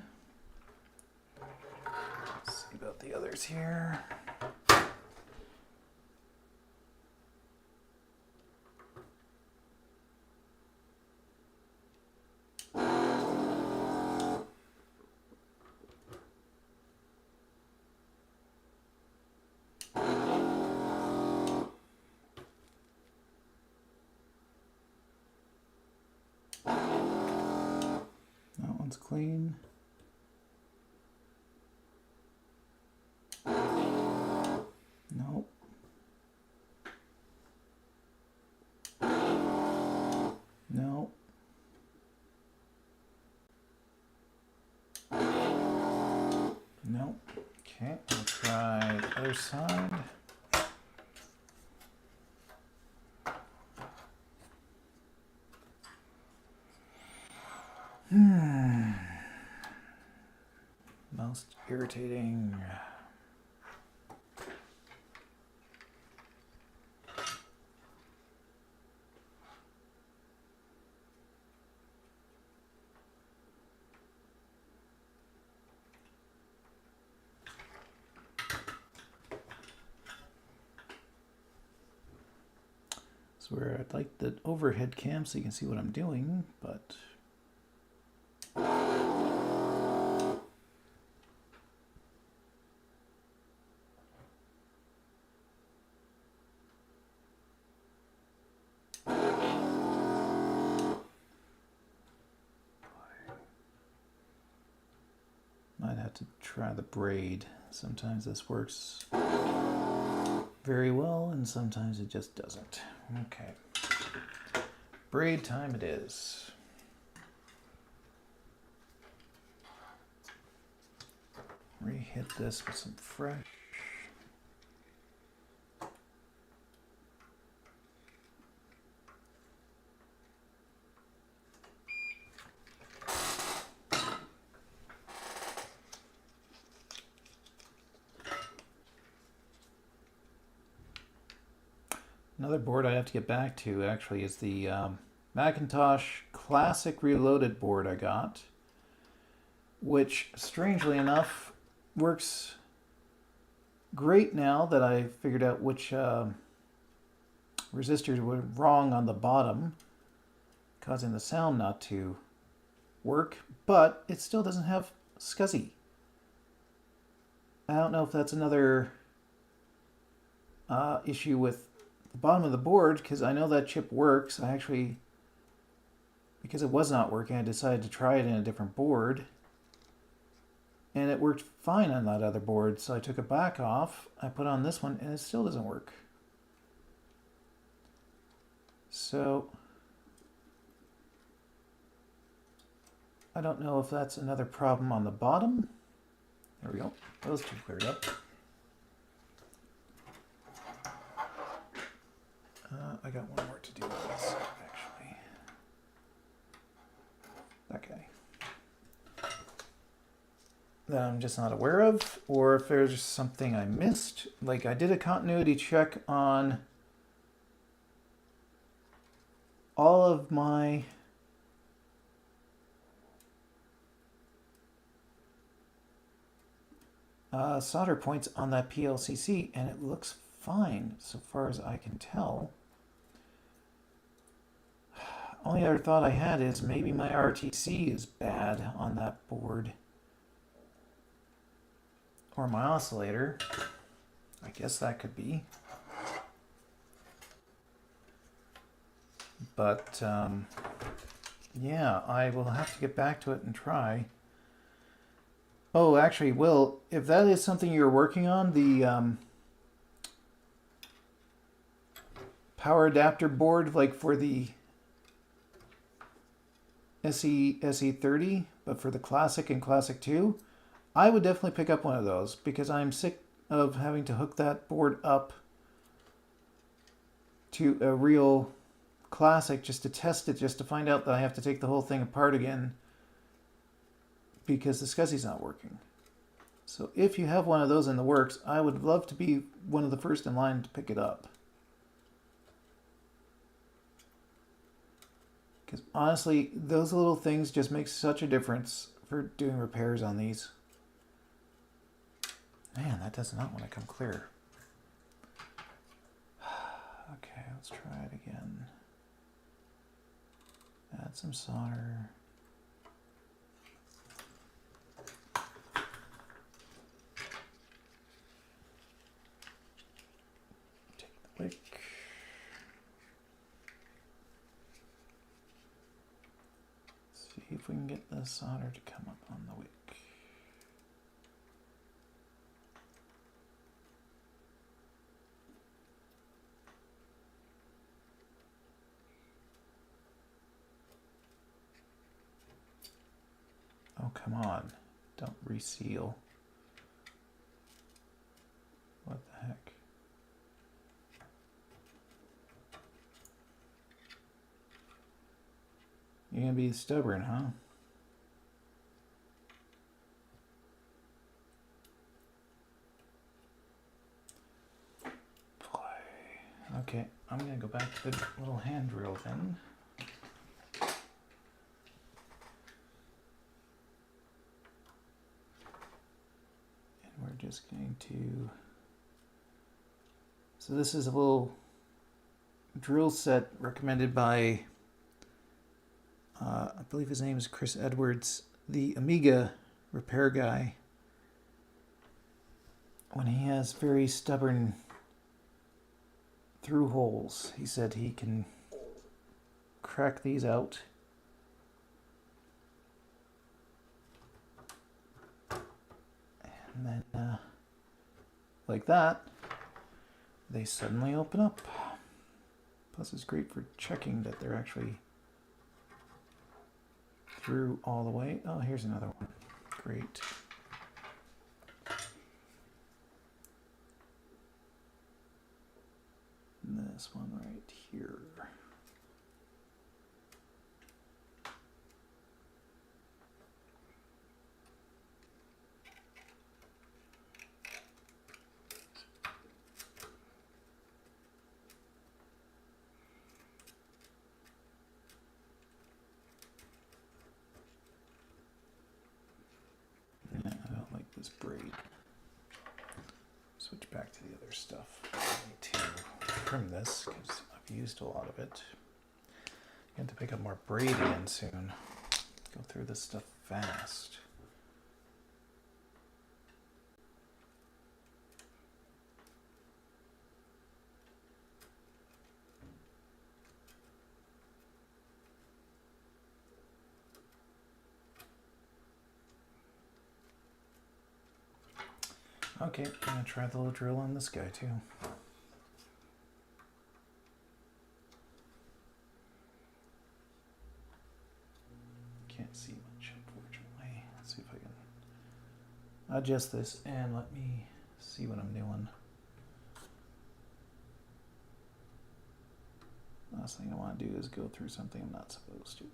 Let's see about the others here. That one's clean. Nope. Nope. Nope. Okay, we'll try the other side. Most irritating. So where I'd like the overhead cam so you can see what I'm doing, but I'd have to try the braid. Sometimes this works very well, and sometimes it just doesn't. Okay. Braid time it is. Re-hit this with some fresh. Another board I have to get back to actually is the Macintosh Classic Reloaded board I got, which strangely enough works great now that I figured out which resistors were wrong on the bottom, causing the sound not to work, but it still doesn't have SCSI. I don't know if that's another issue with the bottom of the board, because I know that chip works. I actually, because it was not working, I decided to try it in a different board, and it worked fine on that other board, so I took it back off, I put on this one, and it still doesn't work. So I don't know if that's another problem on the bottom. There we go. Those two cleared up. I got one more to do with this, actually. That guy. That I'm just not aware of, or if there's something I missed. Like, I did a continuity check on all of my solder points on that PLCC, and it looks fine so far as I can tell. Only other thought I had is maybe my RTC is bad on that board. Or my oscillator. I guess that could be. But, yeah, I will have to get back to it and try. Oh, actually, Will, if that is something you're working on, the power adapter board, like for the SE30, but for the Classic and Classic 2, I would definitely pick up one of those, because I'm sick of having to hook that board up to a real Classic just to test it, just to find out that I have to take the whole thing apart again because the SCSI's not working. So if you have one of those in the works, I would love to be one of the first in line to pick it up. Because honestly, those little things just make such a difference for doing repairs on these. Man, that does not want to come clear. Okay, let's try it again. Add some solder. Take the wick. See if we can get the solder to come up on the wick. Oh, come on. Don't reseal. What the heck? You're gonna be stubborn, huh? Boy. Okay, I'm gonna go back to the little hand drill then. We're just going to, so this is a little drill set recommended by, I believe his name is Chris Edwards, the Amiga repair guy. When he has very stubborn through holes, he said he can crack these out. And then, like that, they suddenly open up. Plus, it's great for checking that they're actually through all the way. Oh, here's another one. Great. And this one right here. this braid. Switch back to the other stuff. I need to trim this because I've used a lot of it. Going to pick up more braid again soon. Go through this stuff fast. Okay, I'm gonna try the little drill on this guy too. Can't see much, unfortunately. Let's see if I can adjust this and let me see what I'm doing. Last thing I want to do is go through something I'm not supposed to.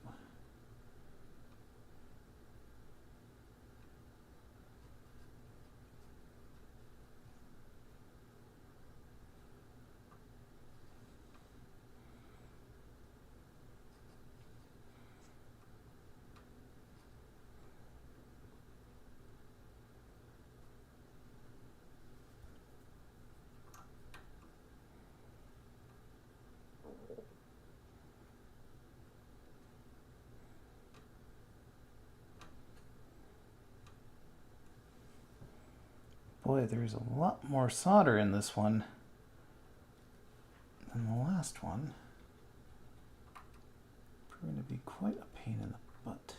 Boy, there's a lot more solder in this one than the last one. Proving to be quite a pain in the butt.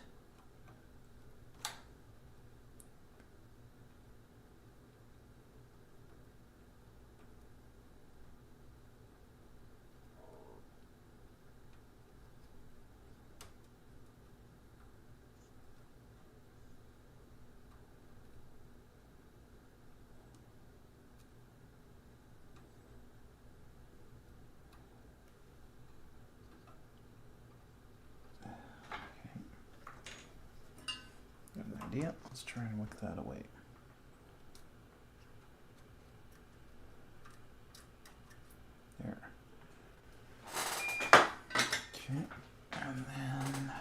Idea. Let's try and wick that away. There. Okay, and then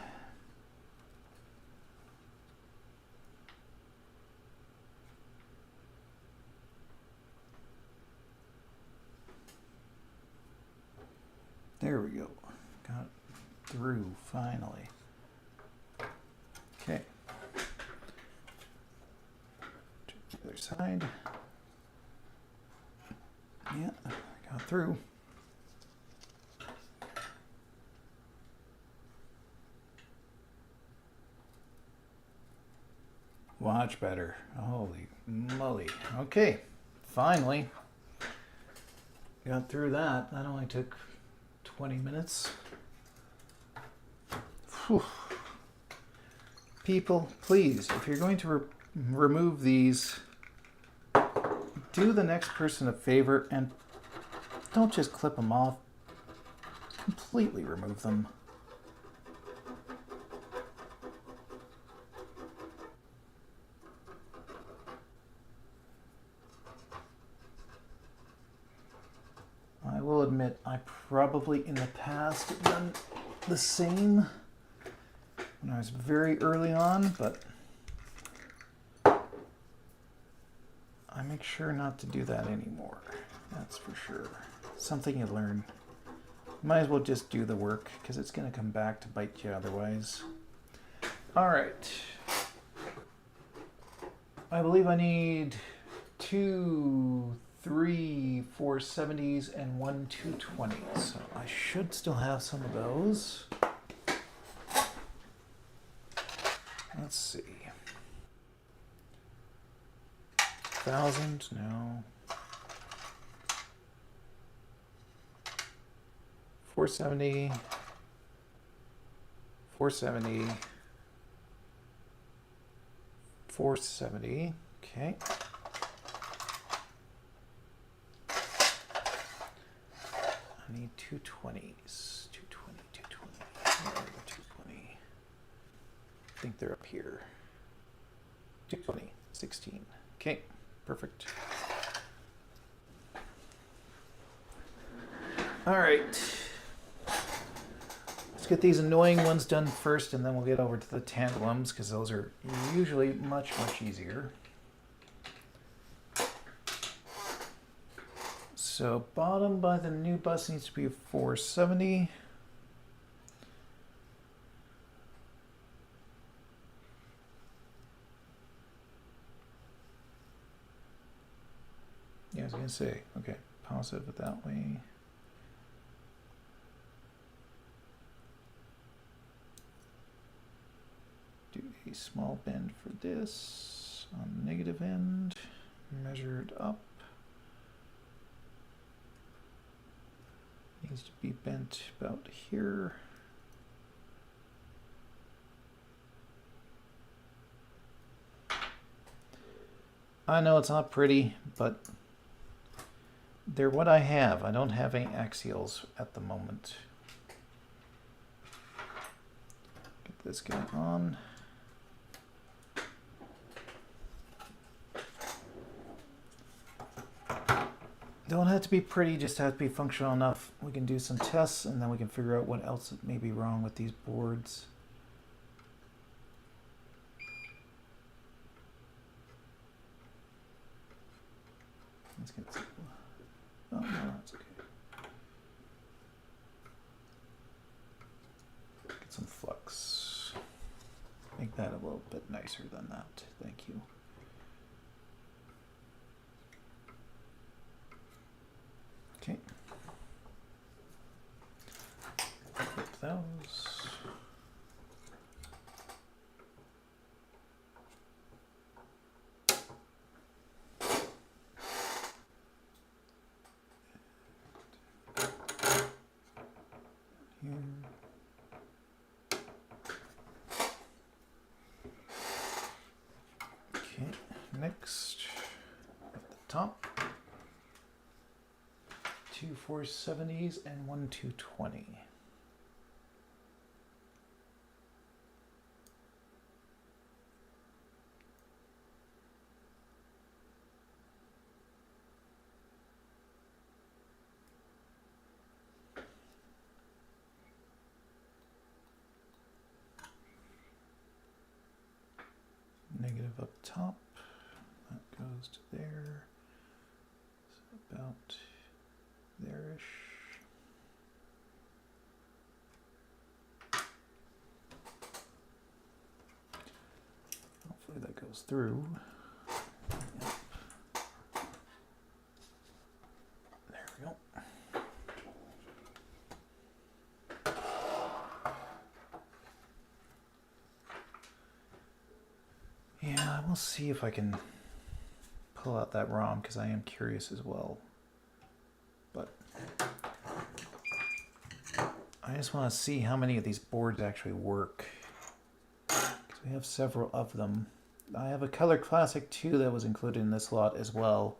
there we go. Got it through finally. Okay. Other side. Yeah, got through. Much better. Holy moly. Okay, finally got through that. That only took 20 minutes. Whew. People, please, if you're going to remove these, do the next person a favor and don't just clip them off. Completely remove them. I will admit I probably in the past have done the same when I was very early on, but I make sure not to do that anymore. That's for sure. Something you learn. Might as well just do the work because it's going to come back to bite you otherwise. All right. I believe I need 2, 3 470s and 1 220. So I should still have some of those. Let's see. 1,000? No. 470. 470. 470. Okay. I need 220s. 220, 220. Where are the 220? I think they're up here. 220, 16. Okay, perfect. All right. Let's get these annoying ones done first, and then we'll get over to the tantalums, because those are usually much, much easier. so bottom by the new bus needs to be 470. Yeah, I was gonna say, okay, positive it that way. Do a small bend for this on the negative end, measured up. Needs to be bent about here. I know it's not pretty, but they're what I have. I don't have any axials at the moment. Get this guy on. Don't have to be pretty, just have to be functional enough. We can do some tests and then we can figure out what else may be wrong with these boards. Let's get some. Oh, no, that's okay. Get some flux. Make that a little bit nicer than that. Thank you. Okay. Flip those. Okay, next at the top, 2 470s and 1 220. Negative up top, that goes to there, so about there-ish. Hopefully that goes through. Yep. There we go. Yeah, we'll see if I can pull out that ROM because I am curious as well. But I just want to see how many of these boards actually work because we have several of them. I have a Color Classic 2 that was included in this lot as well.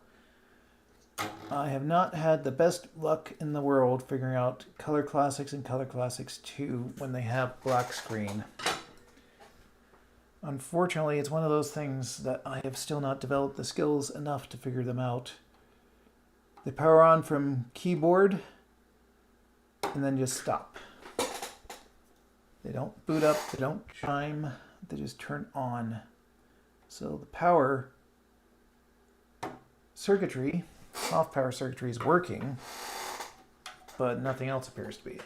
I have not had the best luck in the world figuring out Color Classics and Color Classics 2 when they have black screen. Unfortunately, it's one of those things that I have still not developed the skills enough to figure them out. They power on from keyboard and then just stop. They don't boot up, they don't chime, they just turn on. So the power circuitry, off power circuitry is working, but nothing else appears to be.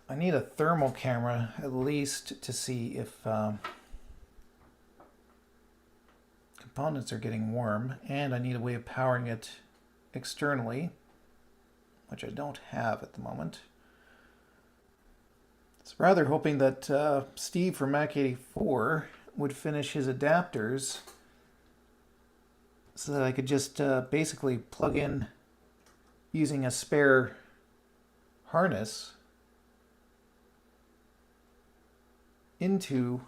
I need a thermal camera at least to see if components are getting warm, and I need a way of powering it externally, which I don't have at the moment. I was rather hoping that Steve from Mac84 would finish his adapters so that I could just basically plug in using a spare harness into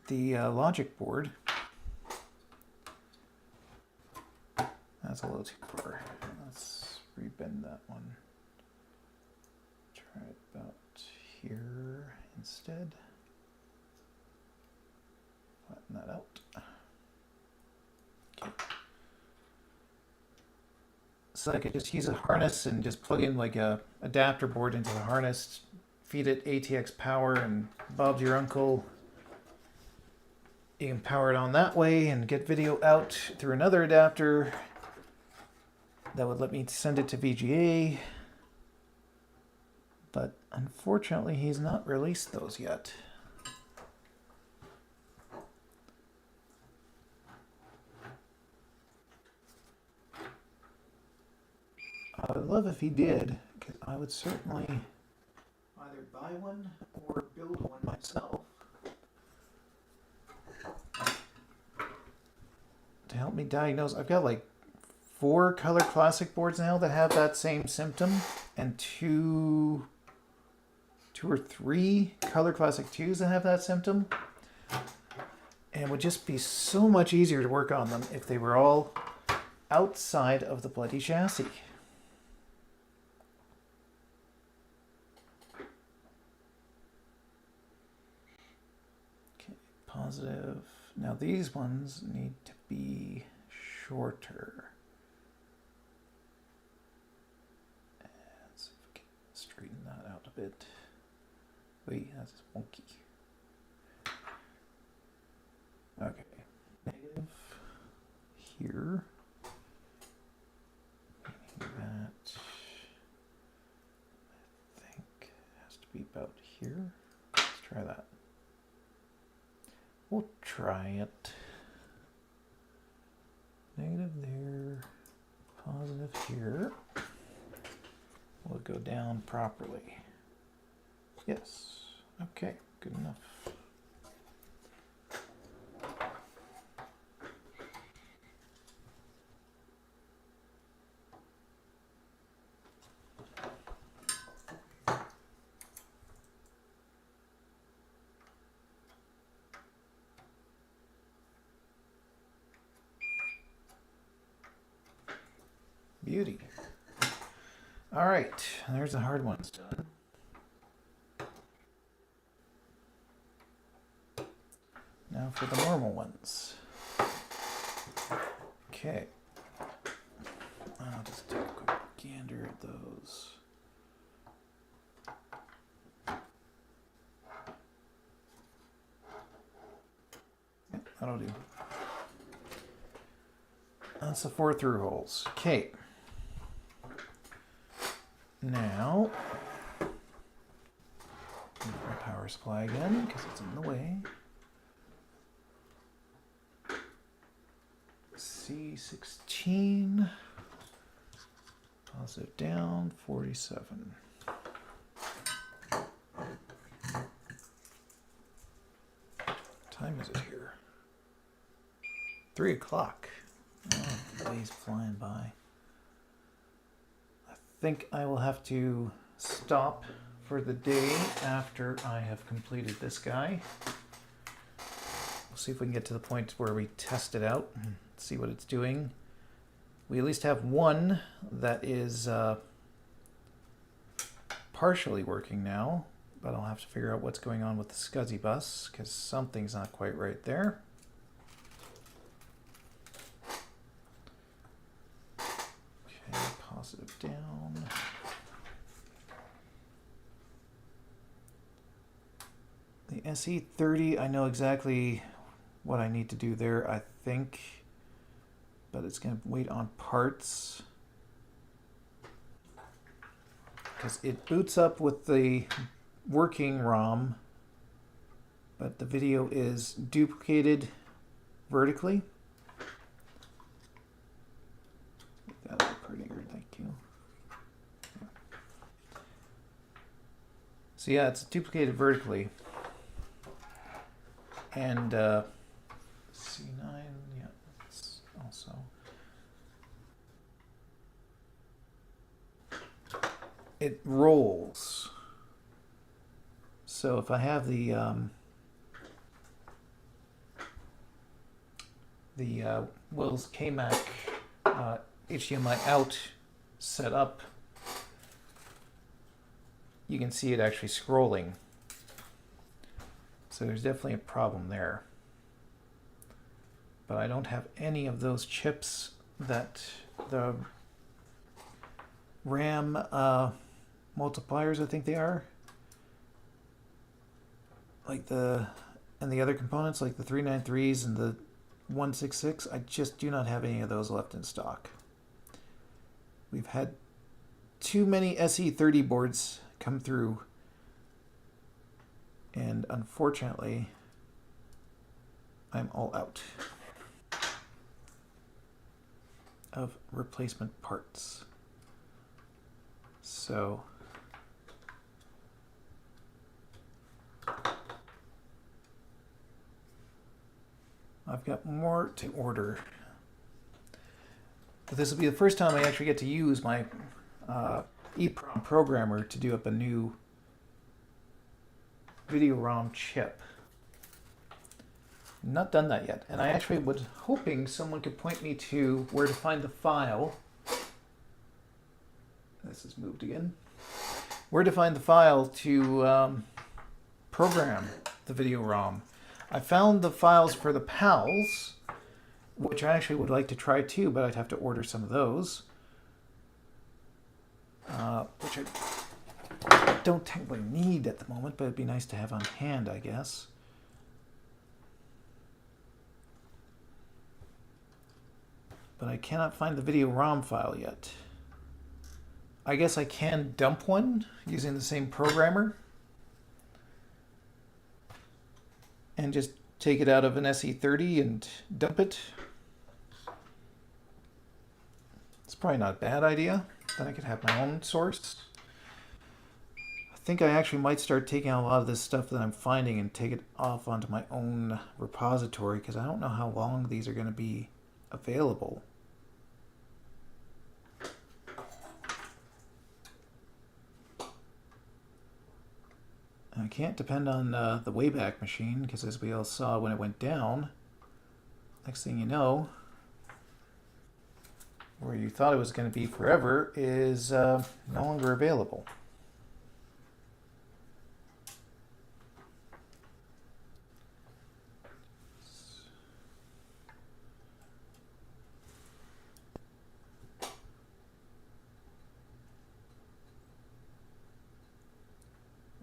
the logic board. That's a little too far. Let's rebend that one. Try it about here instead. Flatten that out. Okay. So I could just use a harness and just plug in like a adapter board into the harness, feed it ATX power, and Bob's your uncle. You can power it on that way and get video out through another adapter that would let me send it to VGA. But unfortunately, he's not released those yet. I would love if he did, because I would certainly either buy one or build one myself to help me diagnose. I've got like 4 Color Classic boards now that have that same symptom, and two or three Color Classic 2s that have that symptom. And it would just be so much easier to work on them if they were all outside of the bloody chassis. Okay, positive. Now these ones need to be shorter. Let's see if we can straighten that out a bit. Wait, that's wonky. Okay, negative here. That I think has to be about here. Let's try that. We'll try it. Negative there, positive here. Will it go down properly? Yes. Okay, good enough. Beauty. All right, there's the hard ones done. Now for the normal ones. Okay. I'll just take a quick gander at those. Yep, that'll do. That's the 4 through holes. Okay. Now, my power supply again because it's in the way. C16, positive down, 47. What time is it here? 3 o'clock. Oh, the day's flying by. I think I will have to stop for the day after I have completed this guy. We'll see if we can get to the point where we test it out and see what it's doing. We at least have one that is partially working now, but I'll have to figure out what's going on with the SCSI bus because something's not quite right there. Okay, positive down. The SE30, I know exactly what I need to do there, I think, but it's going to wait on parts because it boots up with the working ROM, but the video is duplicated vertically. Make that a little prettier, thank you. So yeah, it's duplicated vertically. And C9, yeah, it's also. It rolls. So if I have the Wells KMac HDMI out set up, you can see it actually scrolling. So there's definitely a problem there. But I don't have any of those chips that the RAM multipliers, I think they are. Like the And the other components, like the 393s and the 166, I just do not have any of those left in stock. We've had too many SE30 boards come through, and unfortunately, I'm all out of replacement parts. So I've got more to order. But this will be the first time I actually get to use my EEPROM programmer to do up a new video ROM chip. Not done that yet, and I actually was hoping someone could point me to where to find the file. This is moved again. Where to find the file to program the video ROM. I found the files for the PALs, which I actually would like to try too, but I'd have to order some of those. Which I don't technically need at the moment, but it'd be nice to have on hand, I guess. But I cannot find the video ROM file yet. I guess I can dump one using the same programmer and just take it out of an SE30 and dump it. It's probably not a bad idea. Then I could have my own source. I think I actually might start taking a lot of this stuff that I'm finding and take it off onto my own repository, because I don't know how long these are going to be available. I can't depend on the Wayback Machine, because as we all saw when it went down, next thing you know, where you thought it was going to be forever is no longer available.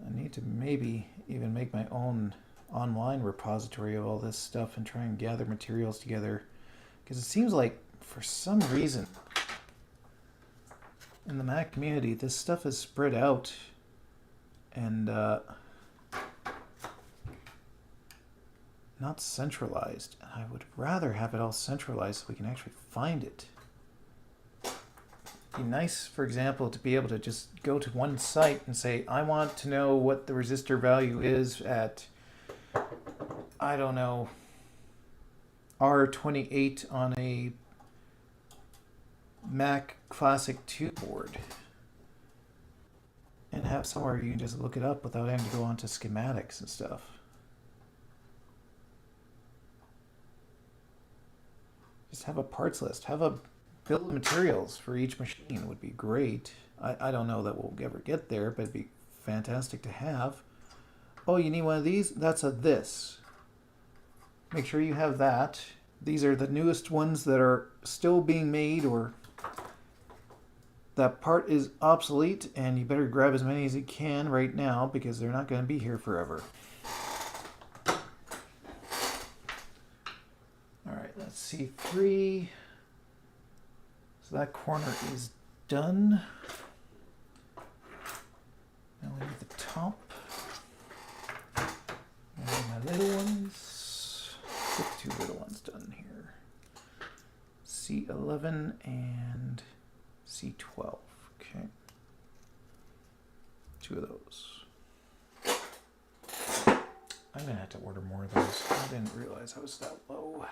I need to maybe even make my own online repository of all this stuff and try and gather materials together, because it seems like for some reason in the Mac community this stuff is spread out and not centralized. I would rather have it all centralized so we can actually find it. It'd be nice, for example, to be able to just go to one site and say, I want to know what the resistor value is at, I don't know, R28 on a Mac Classic 2 board, and have somewhere you can just look it up without having to go onto schematics and stuff. Just have a parts list, have a bill of materials for each machine would be great. I don't know that we'll ever get there, but it'd be fantastic to have. Oh, you need one of these? That's a this. Make sure you have that. These are the newest ones that are still being made, or that part is obsolete, and you better grab as many as you can right now because they're not going to be here forever. Alright, let's see, 3. So that corner is done. Now we need the top. And my little ones. Get 2 little ones done here. C11 and C12. Okay. 2 of those. I'm going to have to order more of those. I didn't realize I was that low.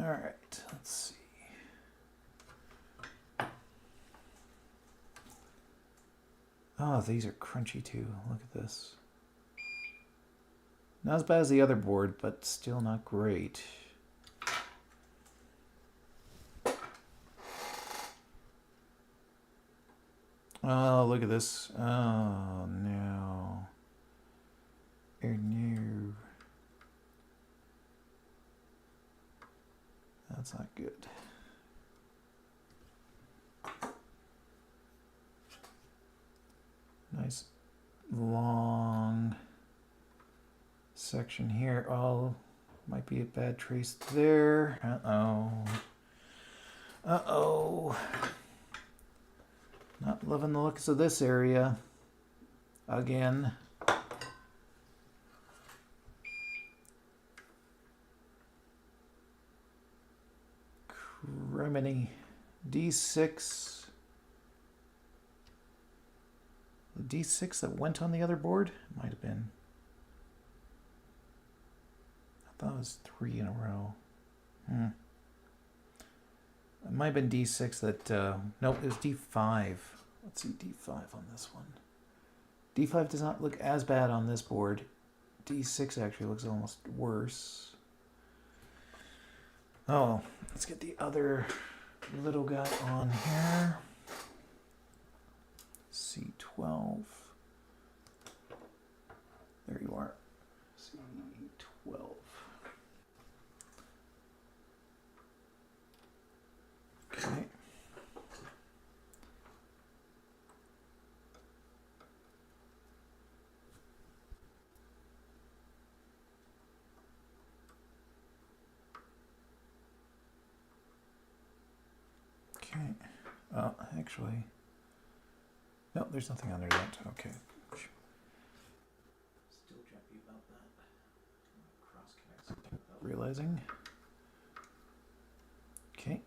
All right, let's see. Oh, these are crunchy too. Look at this. Not as bad as the other board, but still not great. Oh, look at this. Oh, no. Oh, no. That's not good. Nice long section here. Oh, might be a bad trace there. Uh-oh. Uh-oh. Not loving the looks of this area. Again. Criminy. D6. The D6 that went on the other board? Might have been. I thought it was 3 in a row. It might have been D6 that... nope, it was D5. Let's see D5 on this one. D5 does not look as bad on this board. D6 actually looks almost worse. Oh, let's get the other little guy on here. C12. There you are. C12. Okay. Okay. Actually, no, there's nothing under that. Okay. Still jumpy about that. Cross connects without realizing. Okay.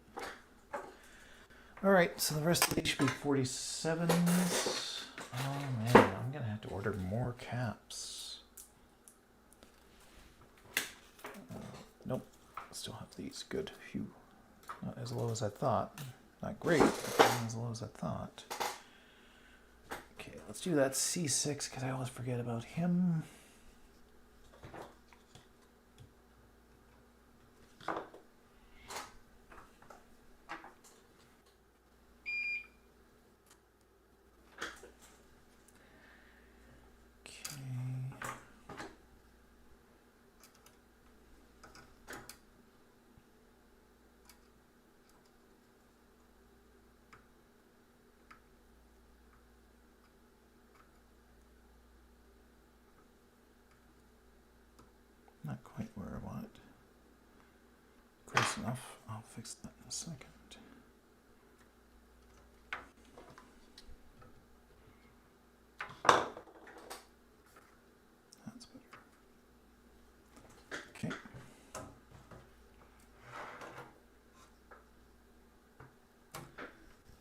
All right, so the rest of these should be 47s. Oh man, I'm gonna have to order more caps. Nope, still have these. Good. Phew. Not as low as I thought. Not great, but not as low as I thought. Okay, let's do that C6 because I always forget about him. Not quite where I want it. Close enough. I'll fix that in a second. That's better. Okay.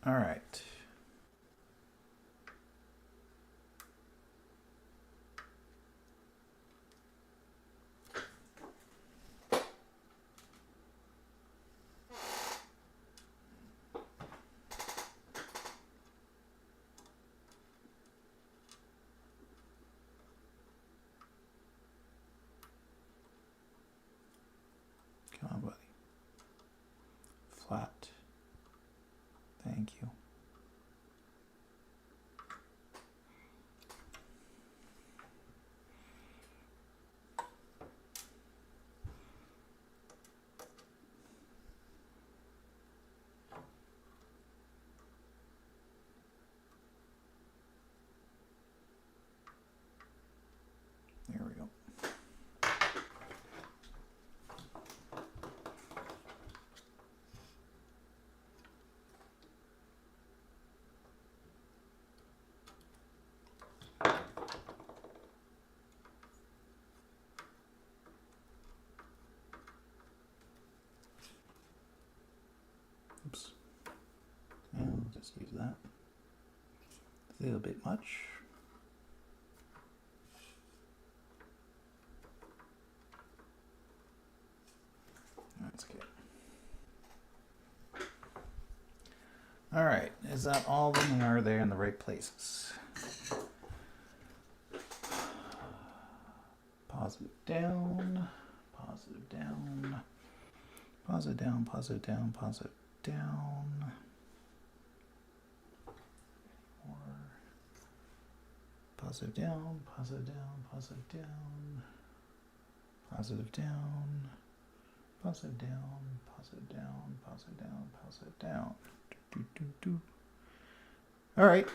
All right. Come on, buddy. Flat. Thank you. There we go. Oops. And we'll just use that. A little bit much. That's good. All right, is that all of them, and are they in the right places? Positive down, positive down, positive down, positive down, positive down. Or positive down, positive down, positive down, positive down, positive down, positive down, positive down, positive down. Do, do, do. All right.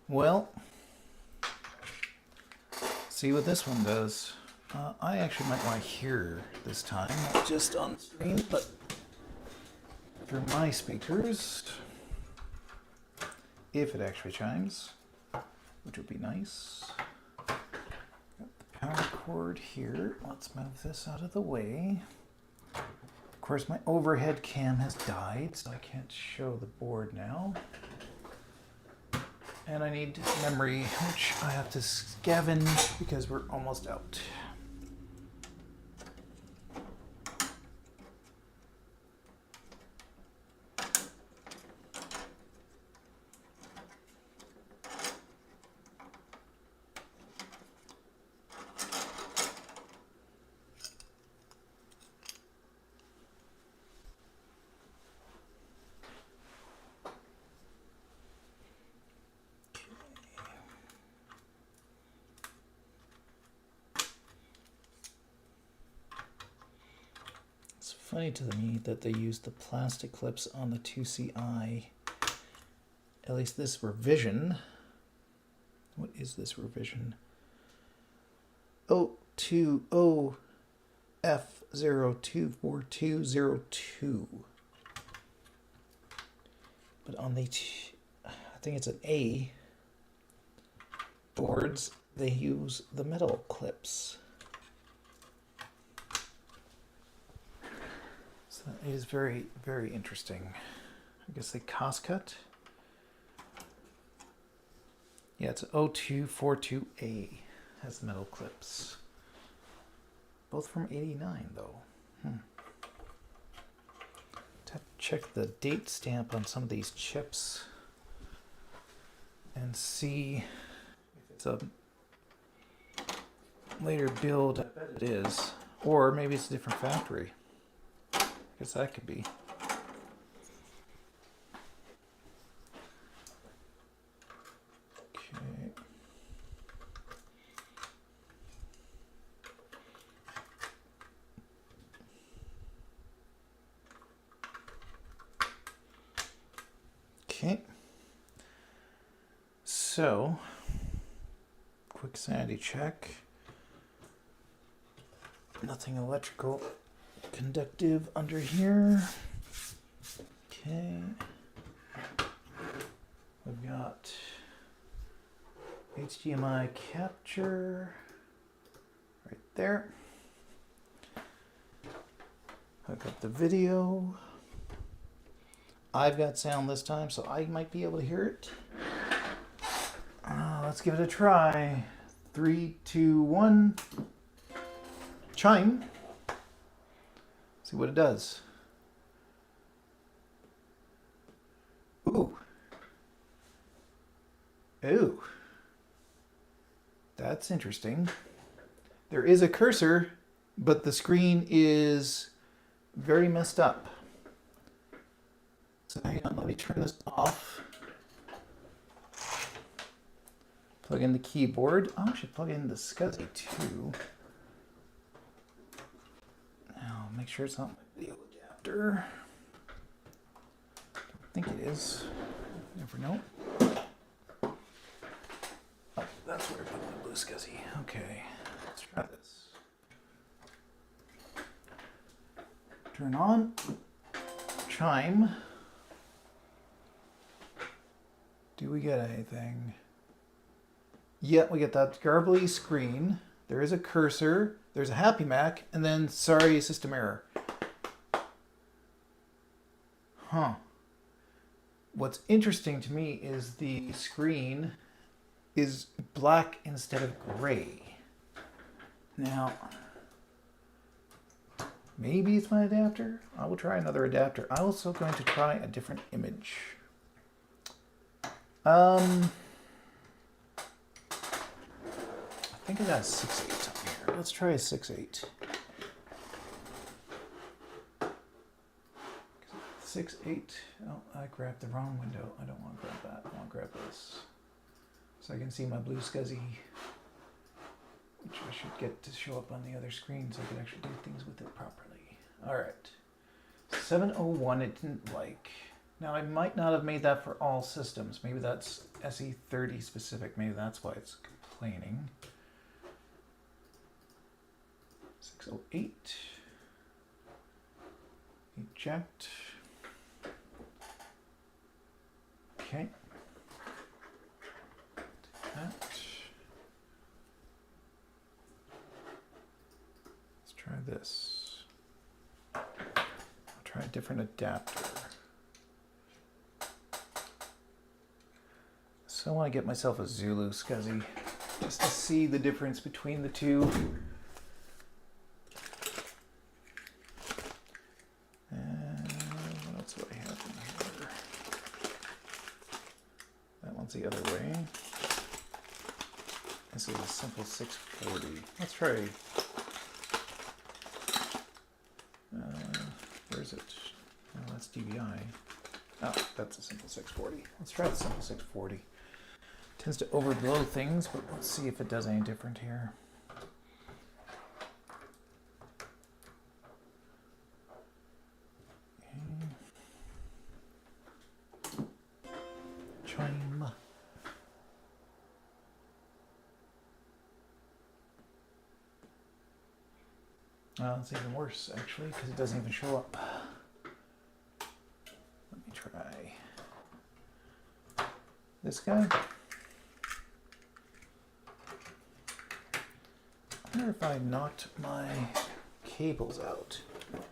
Well, see what this one does. I actually might want to hear this time, not just on screen, but through my speakers, if it actually chimes, which would be nice. Got the power cord here. Let's move this out of the way. Of course, my overhead cam has died, so I can't show the board now. And I need memory, which I have to scavenge because we're almost out. It's funny to me that they use the plastic clips on the 2CI. At least this revision. What is this revision? 020F024202. But on the, I think it's an A boards, they use the metal clips. So that is very, very interesting. I guess they cost cut. Yeah, it's 0242A. Has metal clips. Both from 89 though. To check the date stamp on some of these chips and see if it's a later build. I bet it is. Or maybe it's a different factory. I guess that could be. Okay. Okay. So, quick sanity check. Nothing electrical conductive under here. Okay. We've got HDMI capture right there. Hook up the video. I've got sound this time, so I might be able to hear it. Let's give it a try. 3, 2, 1. Chime. See what it does. Ooh. Ooh. That's interesting. There is a cursor, but the screen is very messed up. So hang on, let me turn this off. Plug in the keyboard. Oh, I should plug in the SCSI too. Now, make sure it's not my video adapter. I think it is. Never know. Oh, that's where I put my blue SCSI. Okay, let's try this. Turn on. Chime. Do we get anything? Yeah, we get that garbly screen. There is a cursor. There's a Happy Mac. And then, sorry, system error. Huh. What's interesting to me is the screen is black instead of gray. Now, maybe it's my adapter. I will try another adapter. I'm also going to try a different image. I think I got a 6.8 on here. Let's try a 6.8. 6.8. Oh, I grabbed the wrong window. I don't want to grab that. I want to grab this. So I can see my blue SCSI, which I should get to show up on the other screen so I can actually do things with it properly. All right. 701 it didn't like. Now I might not have made that for all systems. Maybe that's SE30 specific. Maybe that's why it's complaining. 608. Eject. Okay. Take that. Let's try this. I'll try a different adapter. So I want to get myself a Zulu SCSI just to see the difference between the two. And what else do I have in here? That one's the other way. This is a simple 640. Let's try. Where is it? Oh, that's DVI. Oh, that's a simple 640. Let's try the simple 640. Tends to overblow things, but let's see if it does any different here. Okay. Chime. It's even worse, actually, because it doesn't even show up. Let me try this guy. I wonder if I knocked my cables out. Make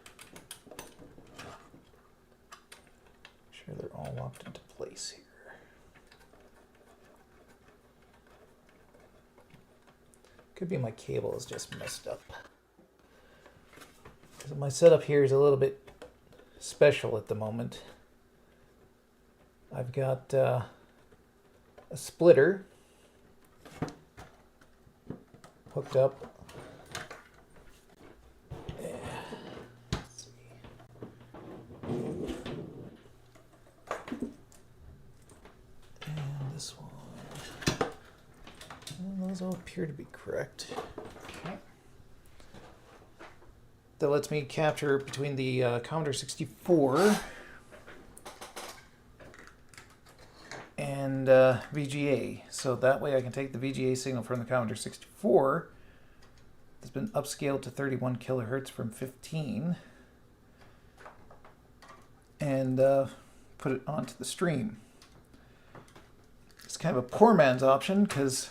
sure they're all locked into place here. Could be my cable is just messed up. Because my setup here is a little bit special at the moment. I've got a splitter hooked up. Let's see. And this one. Well, those all appear to be correct. Okay. That lets me capture between the Commodore 64 and VGA. So that way I can take the VGA signal from the Commodore 64 that's been upscaled to 31 kilohertz from 15 and put it onto the stream. It's kind of a poor man's option because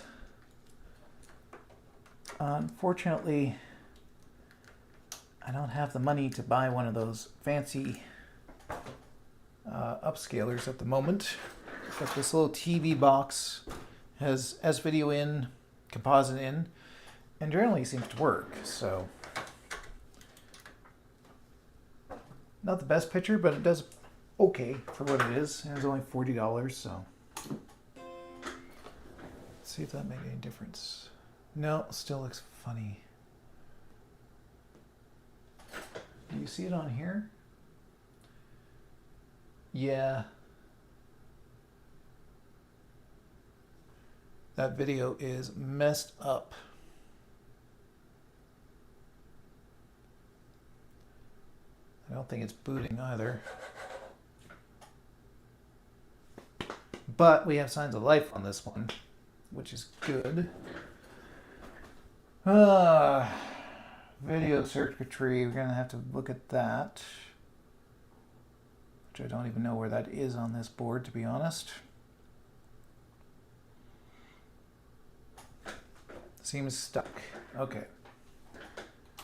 unfortunately I don't have the money to buy one of those fancy upscalers at the moment. But this little TV box has S-video in, composite in, and generally seems to work. So, not the best picture, but it does okay for what it is. And it's only $40, so. Let's see if that made any difference. No, still looks funny. Do you see it on here? Yeah. That video is messed up. I don't think it's booting either. But we have signs of life on this one, which is good. Video circuitry, we're going to have to look at that. Which I don't even know where that is on this board, to be honest. Seems stuck. Okay.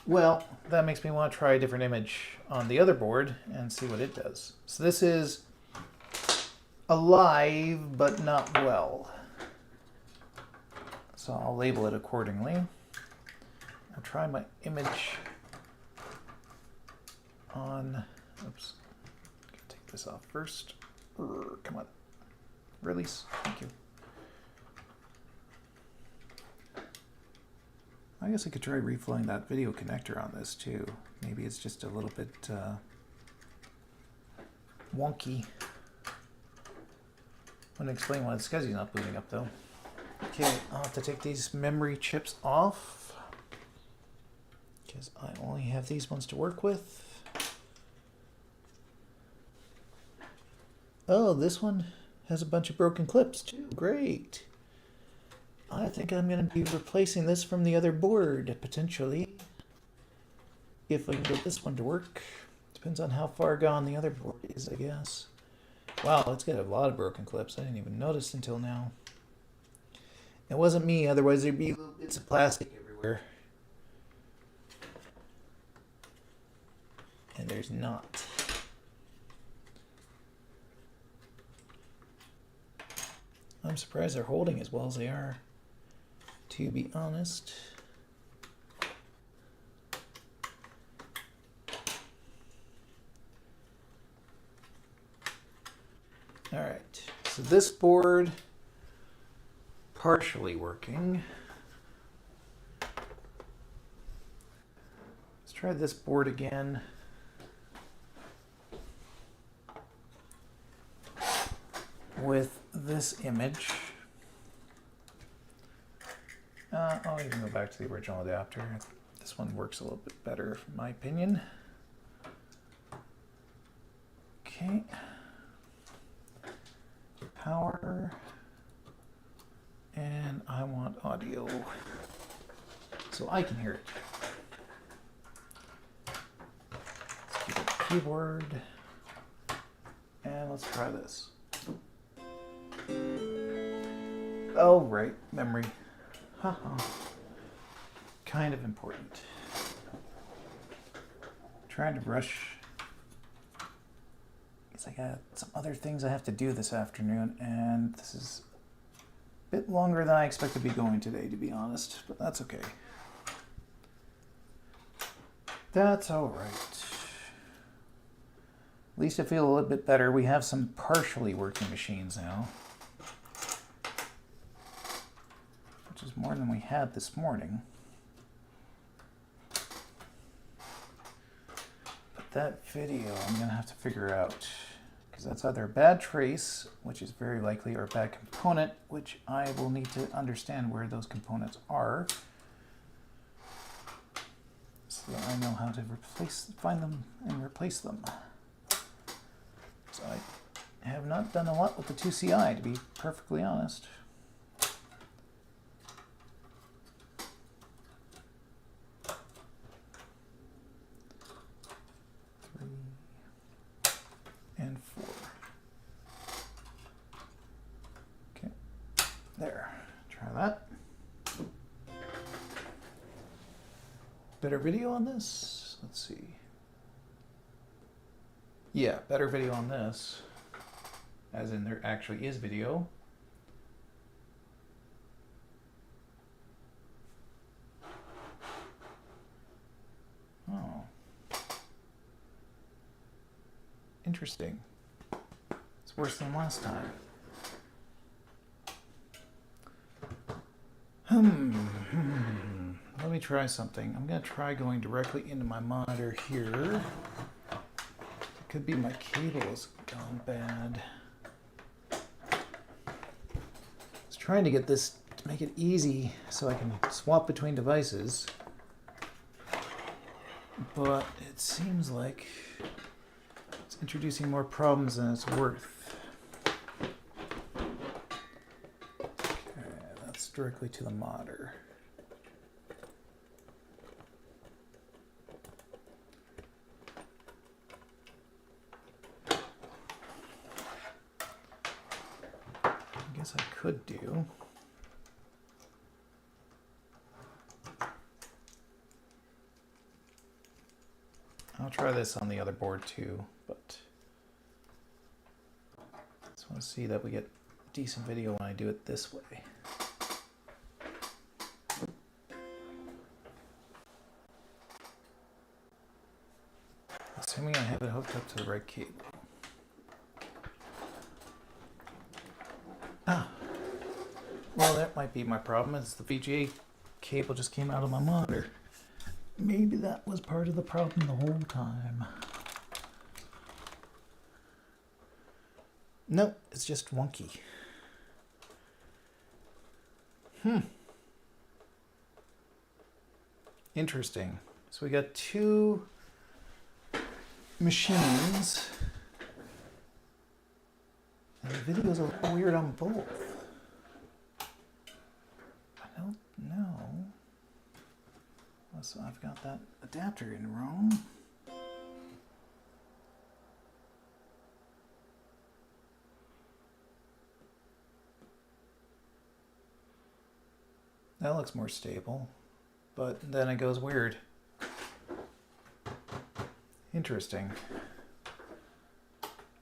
Well, that makes me want to try a different image on the other board and see what it does. So this is alive, but not well. So I'll label it accordingly. I'll try my image on, oops, take this off first. Come on, release, thank you. I guess I could try reflowing that video connector on this too. Maybe it's just a little bit wonky. I'm going to explain why the SCSI's not booting up though. Okay, I'll have to take these memory chips off because I only have these ones to work with. Oh, this one has a bunch of broken clips too. Great. I think I'm going to be replacing this from the other board, potentially. If I can get this one to work. Depends on how far gone the other board is, I guess. Wow, it's got a lot of broken clips. I didn't even notice until now. It wasn't me, otherwise there'd be little bits of plastic everywhere. And there's not. I'm surprised they're holding as well as they are, to be honest. All right, so this board partially working. Let's try this board again. With this image. I'll even go back to the original adapter. This one works a little bit better, in my opinion. Okay. Power. And I want audio so I can hear it. Let's give it a keyboard. And let's try this. Oh, right, memory. Haha. Kind of important. Trying to rush. Because I got some other things I have to do this afternoon, and this is a bit longer than I expected to be going today, to be honest, but that's okay. That's all right. At least I feel a little bit better. We have some partially working machines now. Which is more than we had this morning. But that video I'm going to have to figure out. Because that's either a bad trace, which is very likely, or a bad component, which I will need to understand where those components are. So that I know how to find them and replace them. So I have not done a lot with the 2CI, to be perfectly honest. And 4. Okay, there, try that. Better video on this? Let's see. Yeah, better video on this. As in there actually is video. Oh. Interesting. It's worse than last time. Let me try something. I'm going to try going directly into my monitor here. It could be my cable has gone bad. I was trying to get this to make it easy so I can swap between devices. But it seems like it's introducing more problems than it's worth. Okay, that's directly to the monitor. I guess I could do. I'll try this on the other board too, but I just want to see that we get decent video when I do it this way. Assuming I have it hooked up to the right cable. Ah, well, that might be my problem. Is the VGA cable just came out of my monitor. Maybe that was part of the problem the whole time. Nope, it's just wonky. Interesting. So we got two machines And the video's a little weird on both. I don't know. So I've got that adapter in wrong. That looks more stable, but then it goes weird. Interesting.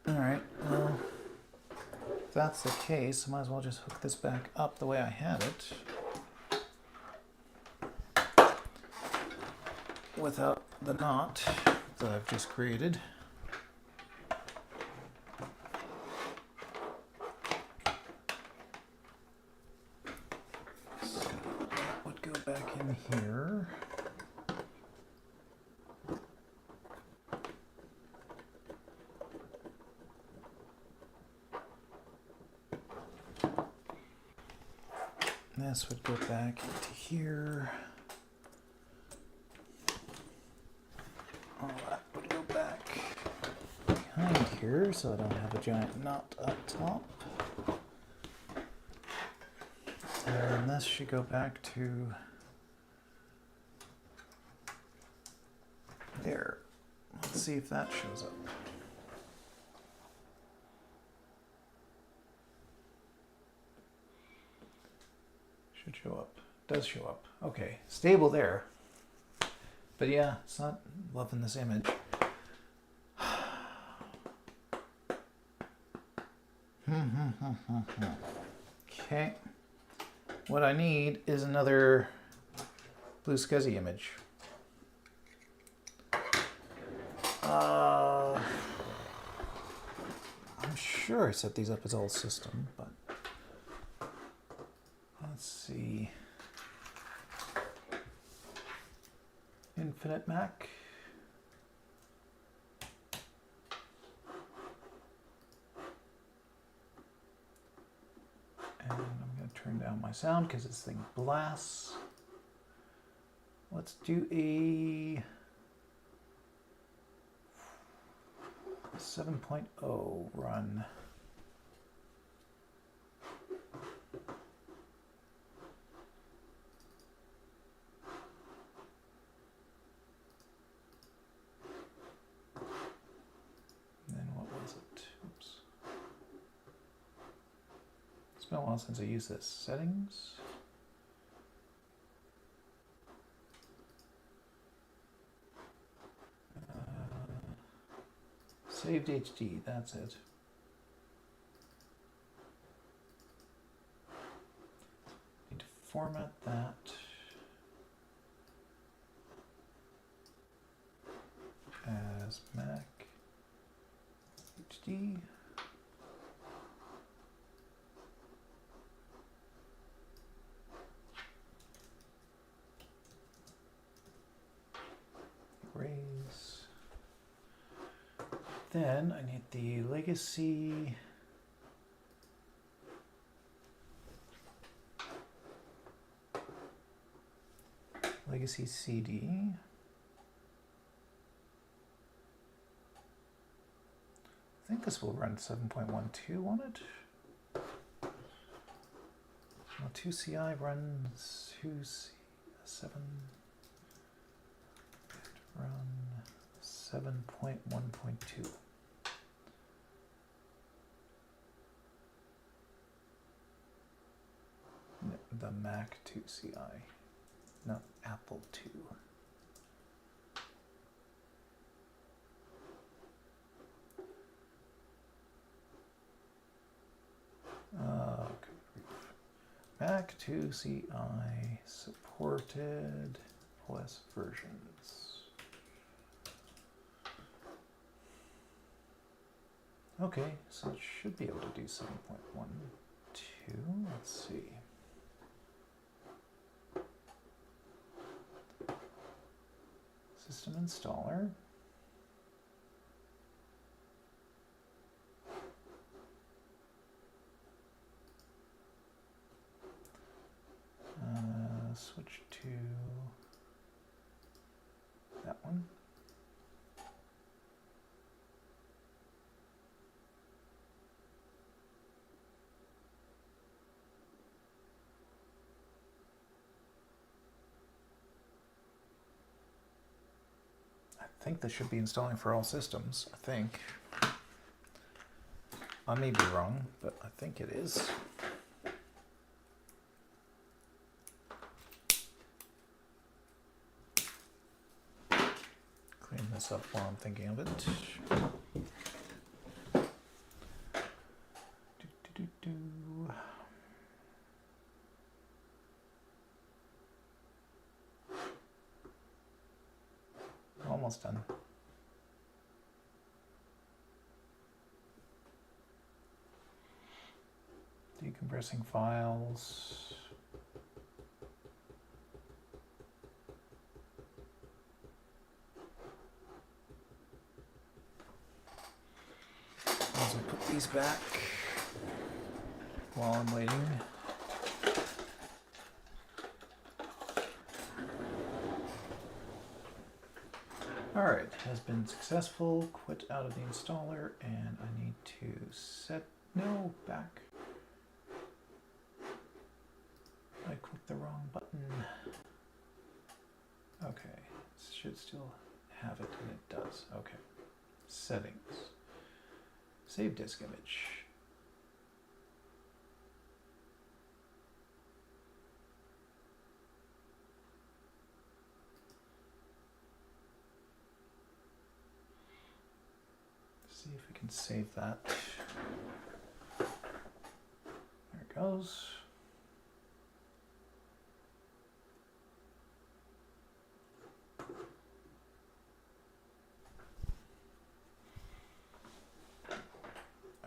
Alright, well, if that's the case, I might as well just hook this back up the way I had it. Without the knot that I've just created. So that would go back in here. This would go back into here. All that would go back behind here so I don't have a giant knot up top. And this should go back to there. Let's see if that shows up. Should show up. Does show up. Okay, stable there. But yeah, it's not loving this image. Okay. What I need is another blue scuzzy image. I'm sure I set these up as all system, but let's see. Infinite Mac. And I'm going to turn down my sound because this thing blasts. Let's do a 7.0 run. It's been a while since I used this. Settings. Saved HD, that's it. Need to format that. As Mac HD. Raise. Then I need the legacy. Legacy CD. I think this will run 7.12 on it. Well, 2CI runs 7. Run 7.1.2. The Mac 2CI, not Apple 2. Mac 2CI supported OS versions. Okay, so it should be able to do 7.12. Let's see. System installer. Switch to that one. think this should be installing for all systems, I think. I may be wrong, but I think it is. Clean this up while I'm thinking of it. Almost done. Decompressing files. I'll put these back while I'm waiting. Alright, has been successful. Quit out of the installer, and I need to set, no, back. I clicked the wrong button. Okay, should still have it, and it does. Okay, settings, save disk image. See if we can save that. There it goes.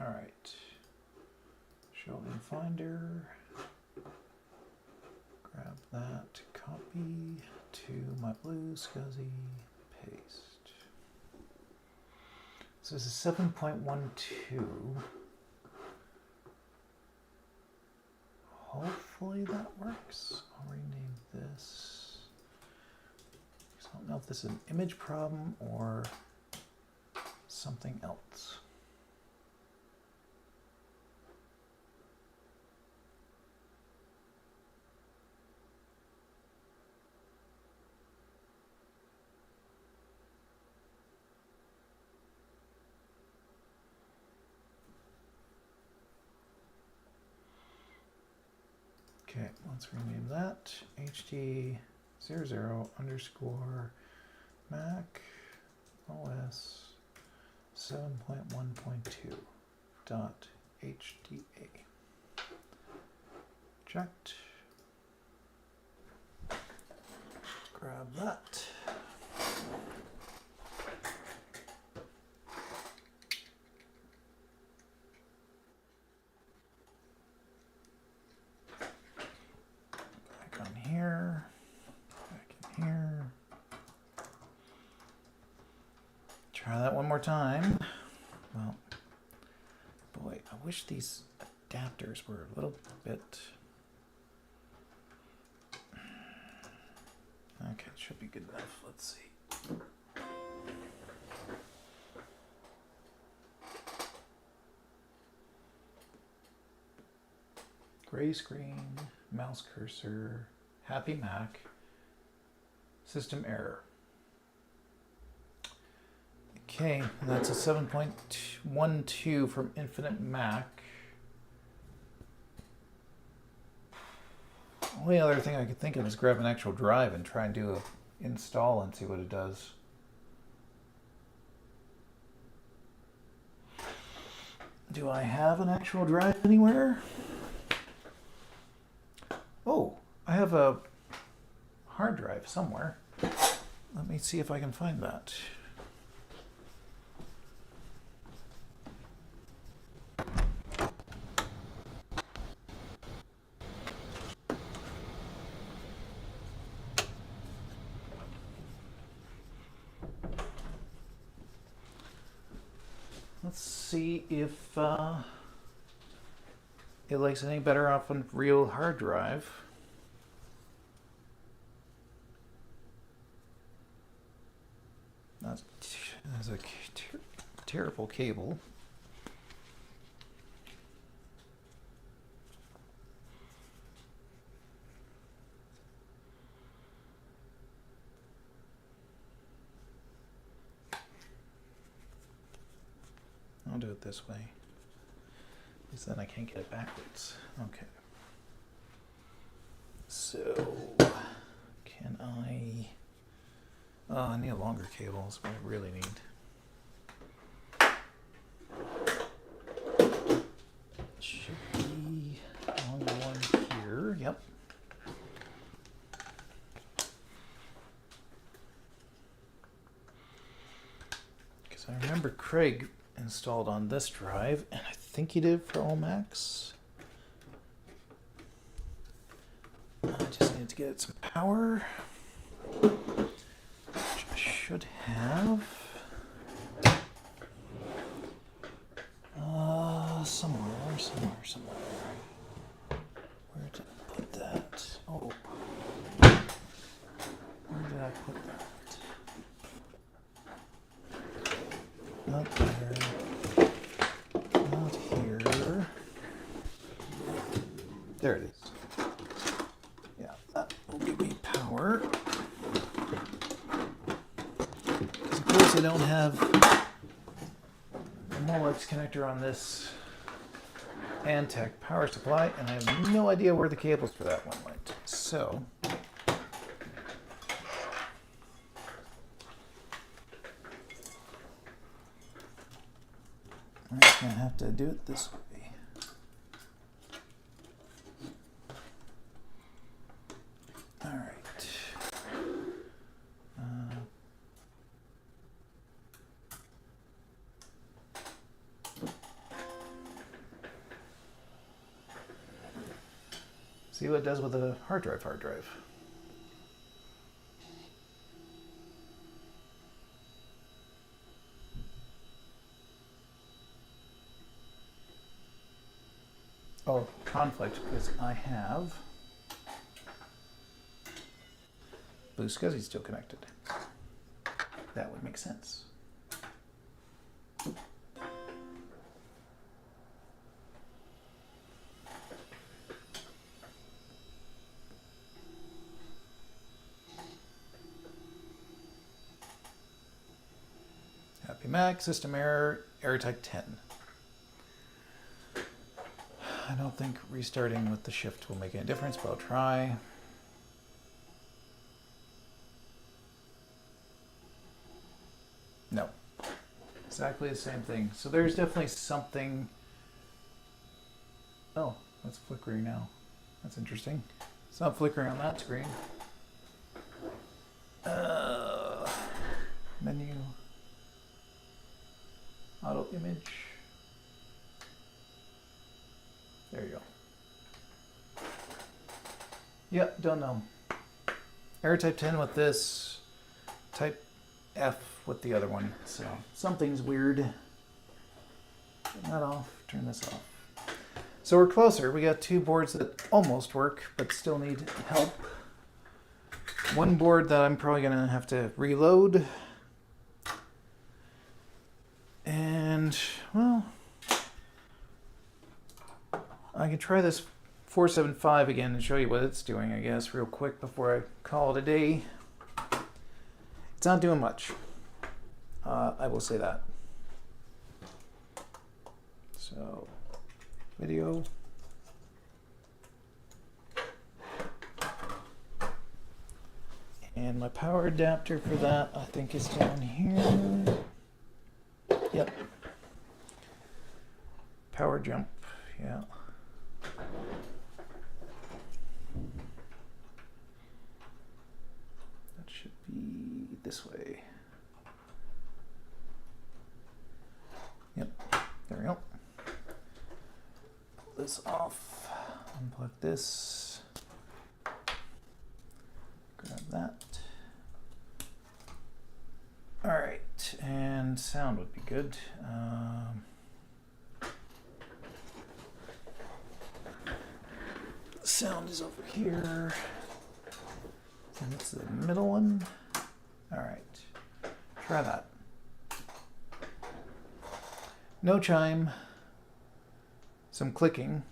All right. Show in Finder. Grab that. Copy to my blue SCSI. Paste. So this is 7.12. Hopefully that works. I'll rename this. I don't know if this is an image problem or something else. Okay, let's rename that HD00 underscore Mac OS 7.1.2 dot HDA. Checked. Grab that. Here, back in here. Try that one more time. Well, boy, I wish these adapters were a little bit. Okay, it should be good enough. Let's see. Gray screen, mouse cursor. Happy Mac, system error. Okay, that's a 7.12 from Infinite Mac. Only other thing I could think of is grab an actual drive and try and do a install and see what it does. Do I have an actual drive anywhere? Oh, I have a hard drive somewhere. Let me see if I can find that. Let's see if it likes any better off a real hard drive. That's a terrible cable. I'll do it this way. At least then I can't get it backwards. Okay. So, can I... Oh, I need a longer cable. That's what I really need. Should be a longer one here. Yep. Because I remember Craig installed on this drive, and I think he did for all Macs. I just need to get some power, which I should have. Somewhere. Where did I put that? Oh. Where did I put that? Not there. Not here. There it is. Yeah, that will give me power. Because of course I don't have a Molex connector on this Antec power supply, and I have no idea where the cables for that one went. So, I'm just going to have to do it this way. All right. See what it does with a hard drive. Oh, conflict, because I have Blue SCSI still connected. That would make sense. Happy Mac, system error, error type 10. I don't think restarting with the shift will make any difference, but I'll try. No. Exactly the same thing. So there's definitely something... Oh, that's flickering now. That's interesting. It's not flickering on that screen. Menu. Auto image. There you go. Yep, don't know. Error type 10 with this. Type F with the other one. So something's weird. Turn that off. Turn this off. So we're closer. We got two boards that almost work, but still need help. One board that I'm probably going to have to reload. And, well, I can try this 475 again and show you what it's doing, I guess, real quick before I call it a day. It's not doing much. I will say that. So, video. And my power adapter for that, I think, is down here. Yep. Power jump, yeah. That should be this way. Yep, there we go. Pull this off, unplug this, grab that. All right, and sound would be good. Sound is over here. And that's the middle one. All right, try that. No chime. Some clicking.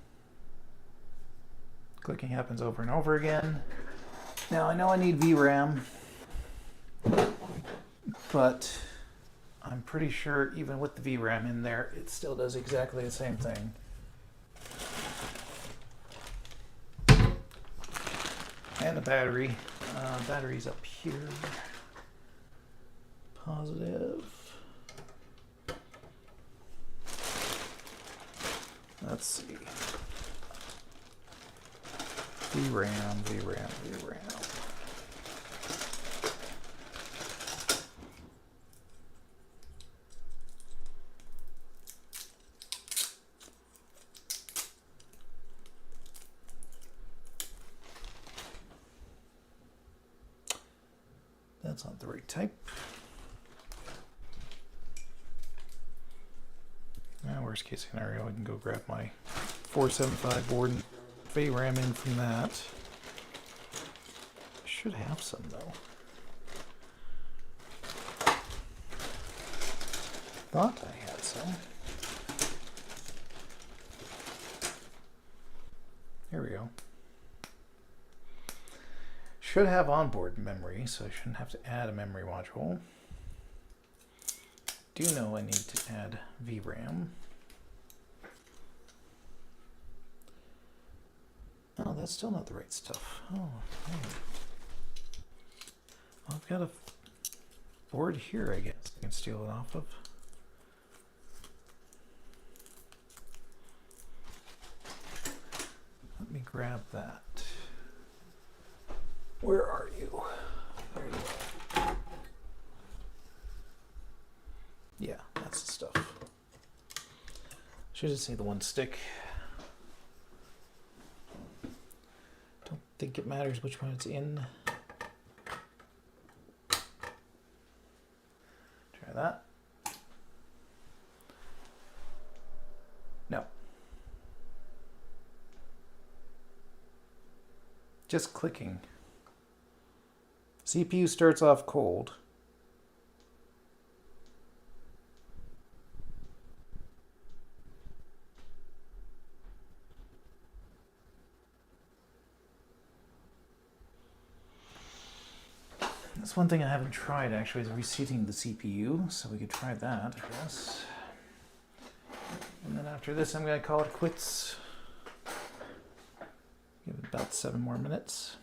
Clicking happens over and over again. Now I know I need VRAM, but I'm pretty sure even with the VRAM in there, it still does exactly the same thing. And the battery. Battery's up here. Positive. Let's see. VRAM. That's not the right type. Now, worst case scenario, I can go grab my 475 board and VRAM in from that. I should have some though. Thought I had some. Here we go. Should have onboard memory, so I shouldn't have to add a memory module. Do know I need to add VRAM. Oh, that's still not the right stuff. Oh, I've got a board here, I guess I can steal it off of. Let me grab that. Where are you? There you are. Yeah, that's the stuff. Should just say the one stick. Don't think it matters which one it's in. Try that. No. Just clicking. CPU starts off cold. That's one thing I haven't tried actually, is reseating the CPU, so we could try that, I guess. And then after this, I'm going to call it quits. Give it about 7 more minutes.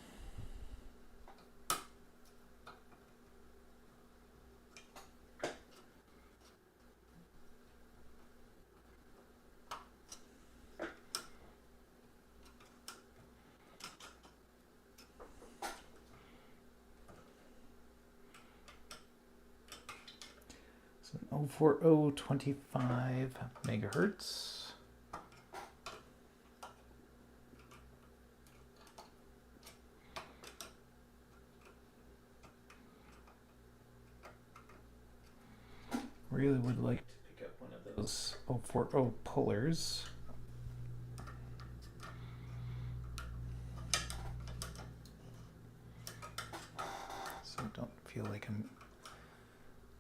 So 04025 megahertz. Really would like to pick up one of those 040 pullers. So I don't feel like I'm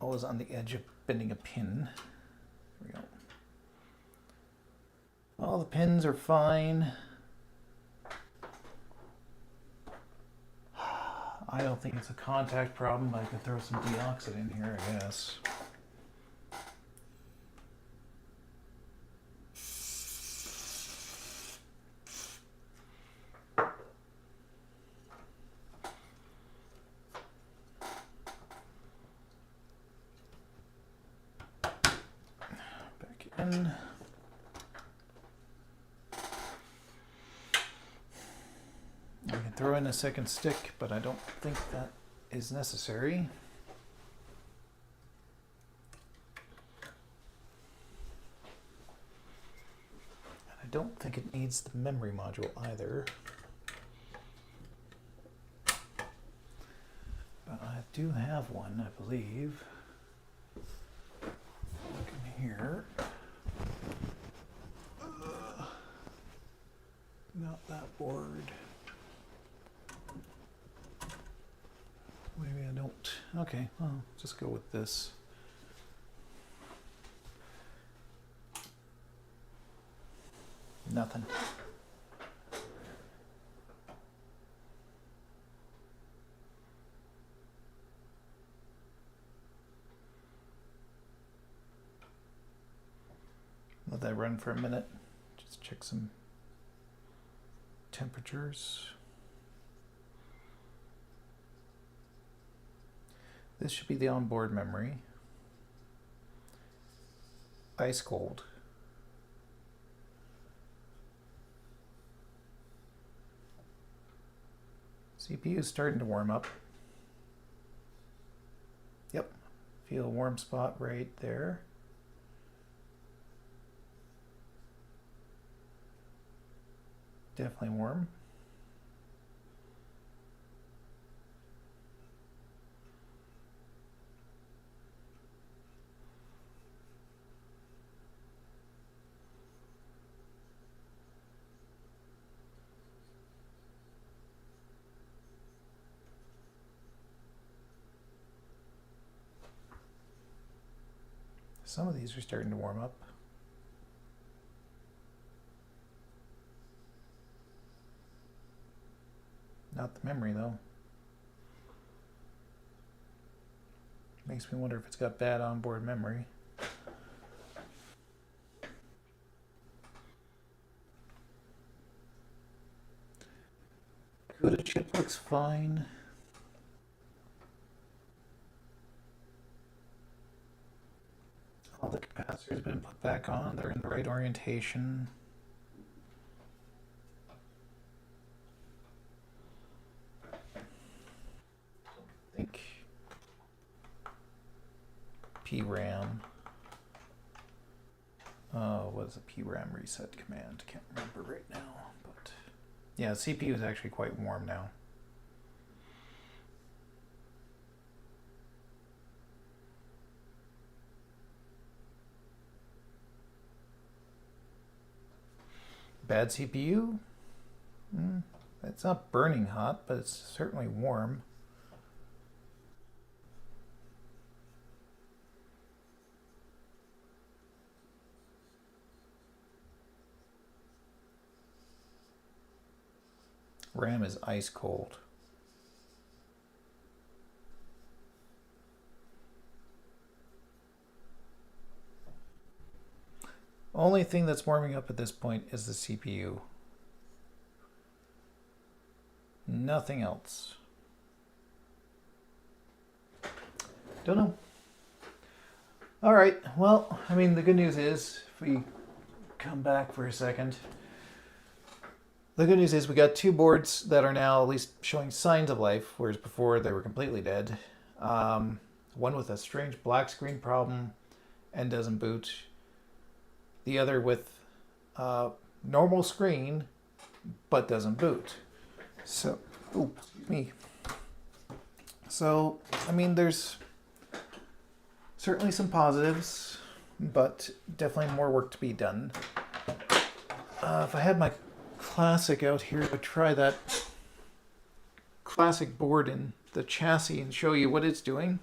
always on the edge of bending a pin. There we go. All the pins are fine. I don't think it's a contact problem. I could throw some deoxit in here, I guess. Back in. I can throw in a second stick, but I don't think that is necessary. And I don't think it needs the memory module either. But I do have one, I believe. Look in here. Not that board. Maybe I don't. Okay, well, just go with this. Nothing. that run for a minute. Just check some temperatures. This should be the onboard memory. Ice cold. CPU is starting to warm up. Yep, feel a warm spot right there. Definitely warm. Some of these are starting to warm up. Not the memory though. Makes me wonder if it's got bad onboard memory. CUDA chip looks fine. All the capacitors have been put back on. They're in the right orientation. I think PRAM. What is a PRAM reset command? Can't remember right now, but yeah, the CPU is actually quite warm now. Bad CPU? It's not burning hot, but it's certainly warm. RAM is ice cold. Only thing that's warming up at this point is the CPU. Nothing else. Don't know. All right, well, I mean, the good news is, if we come back for a second, the good news is we got two boards that are now at least showing signs of life, whereas before they were completely dead. One with a strange black screen problem and doesn't boot. The other with normal screen but doesn't boot. So, excuse me. So, I mean, there's certainly some positives, but definitely more work to be done. If I had my classic out here, I would try that classic board in the chassis and show you what it's doing.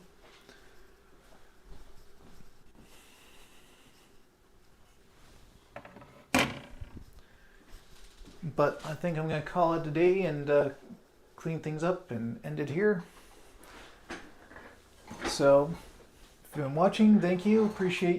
But I think I'm going to call it a day and clean things up and end it here. So, if you've been watching, thank you. Appreciate your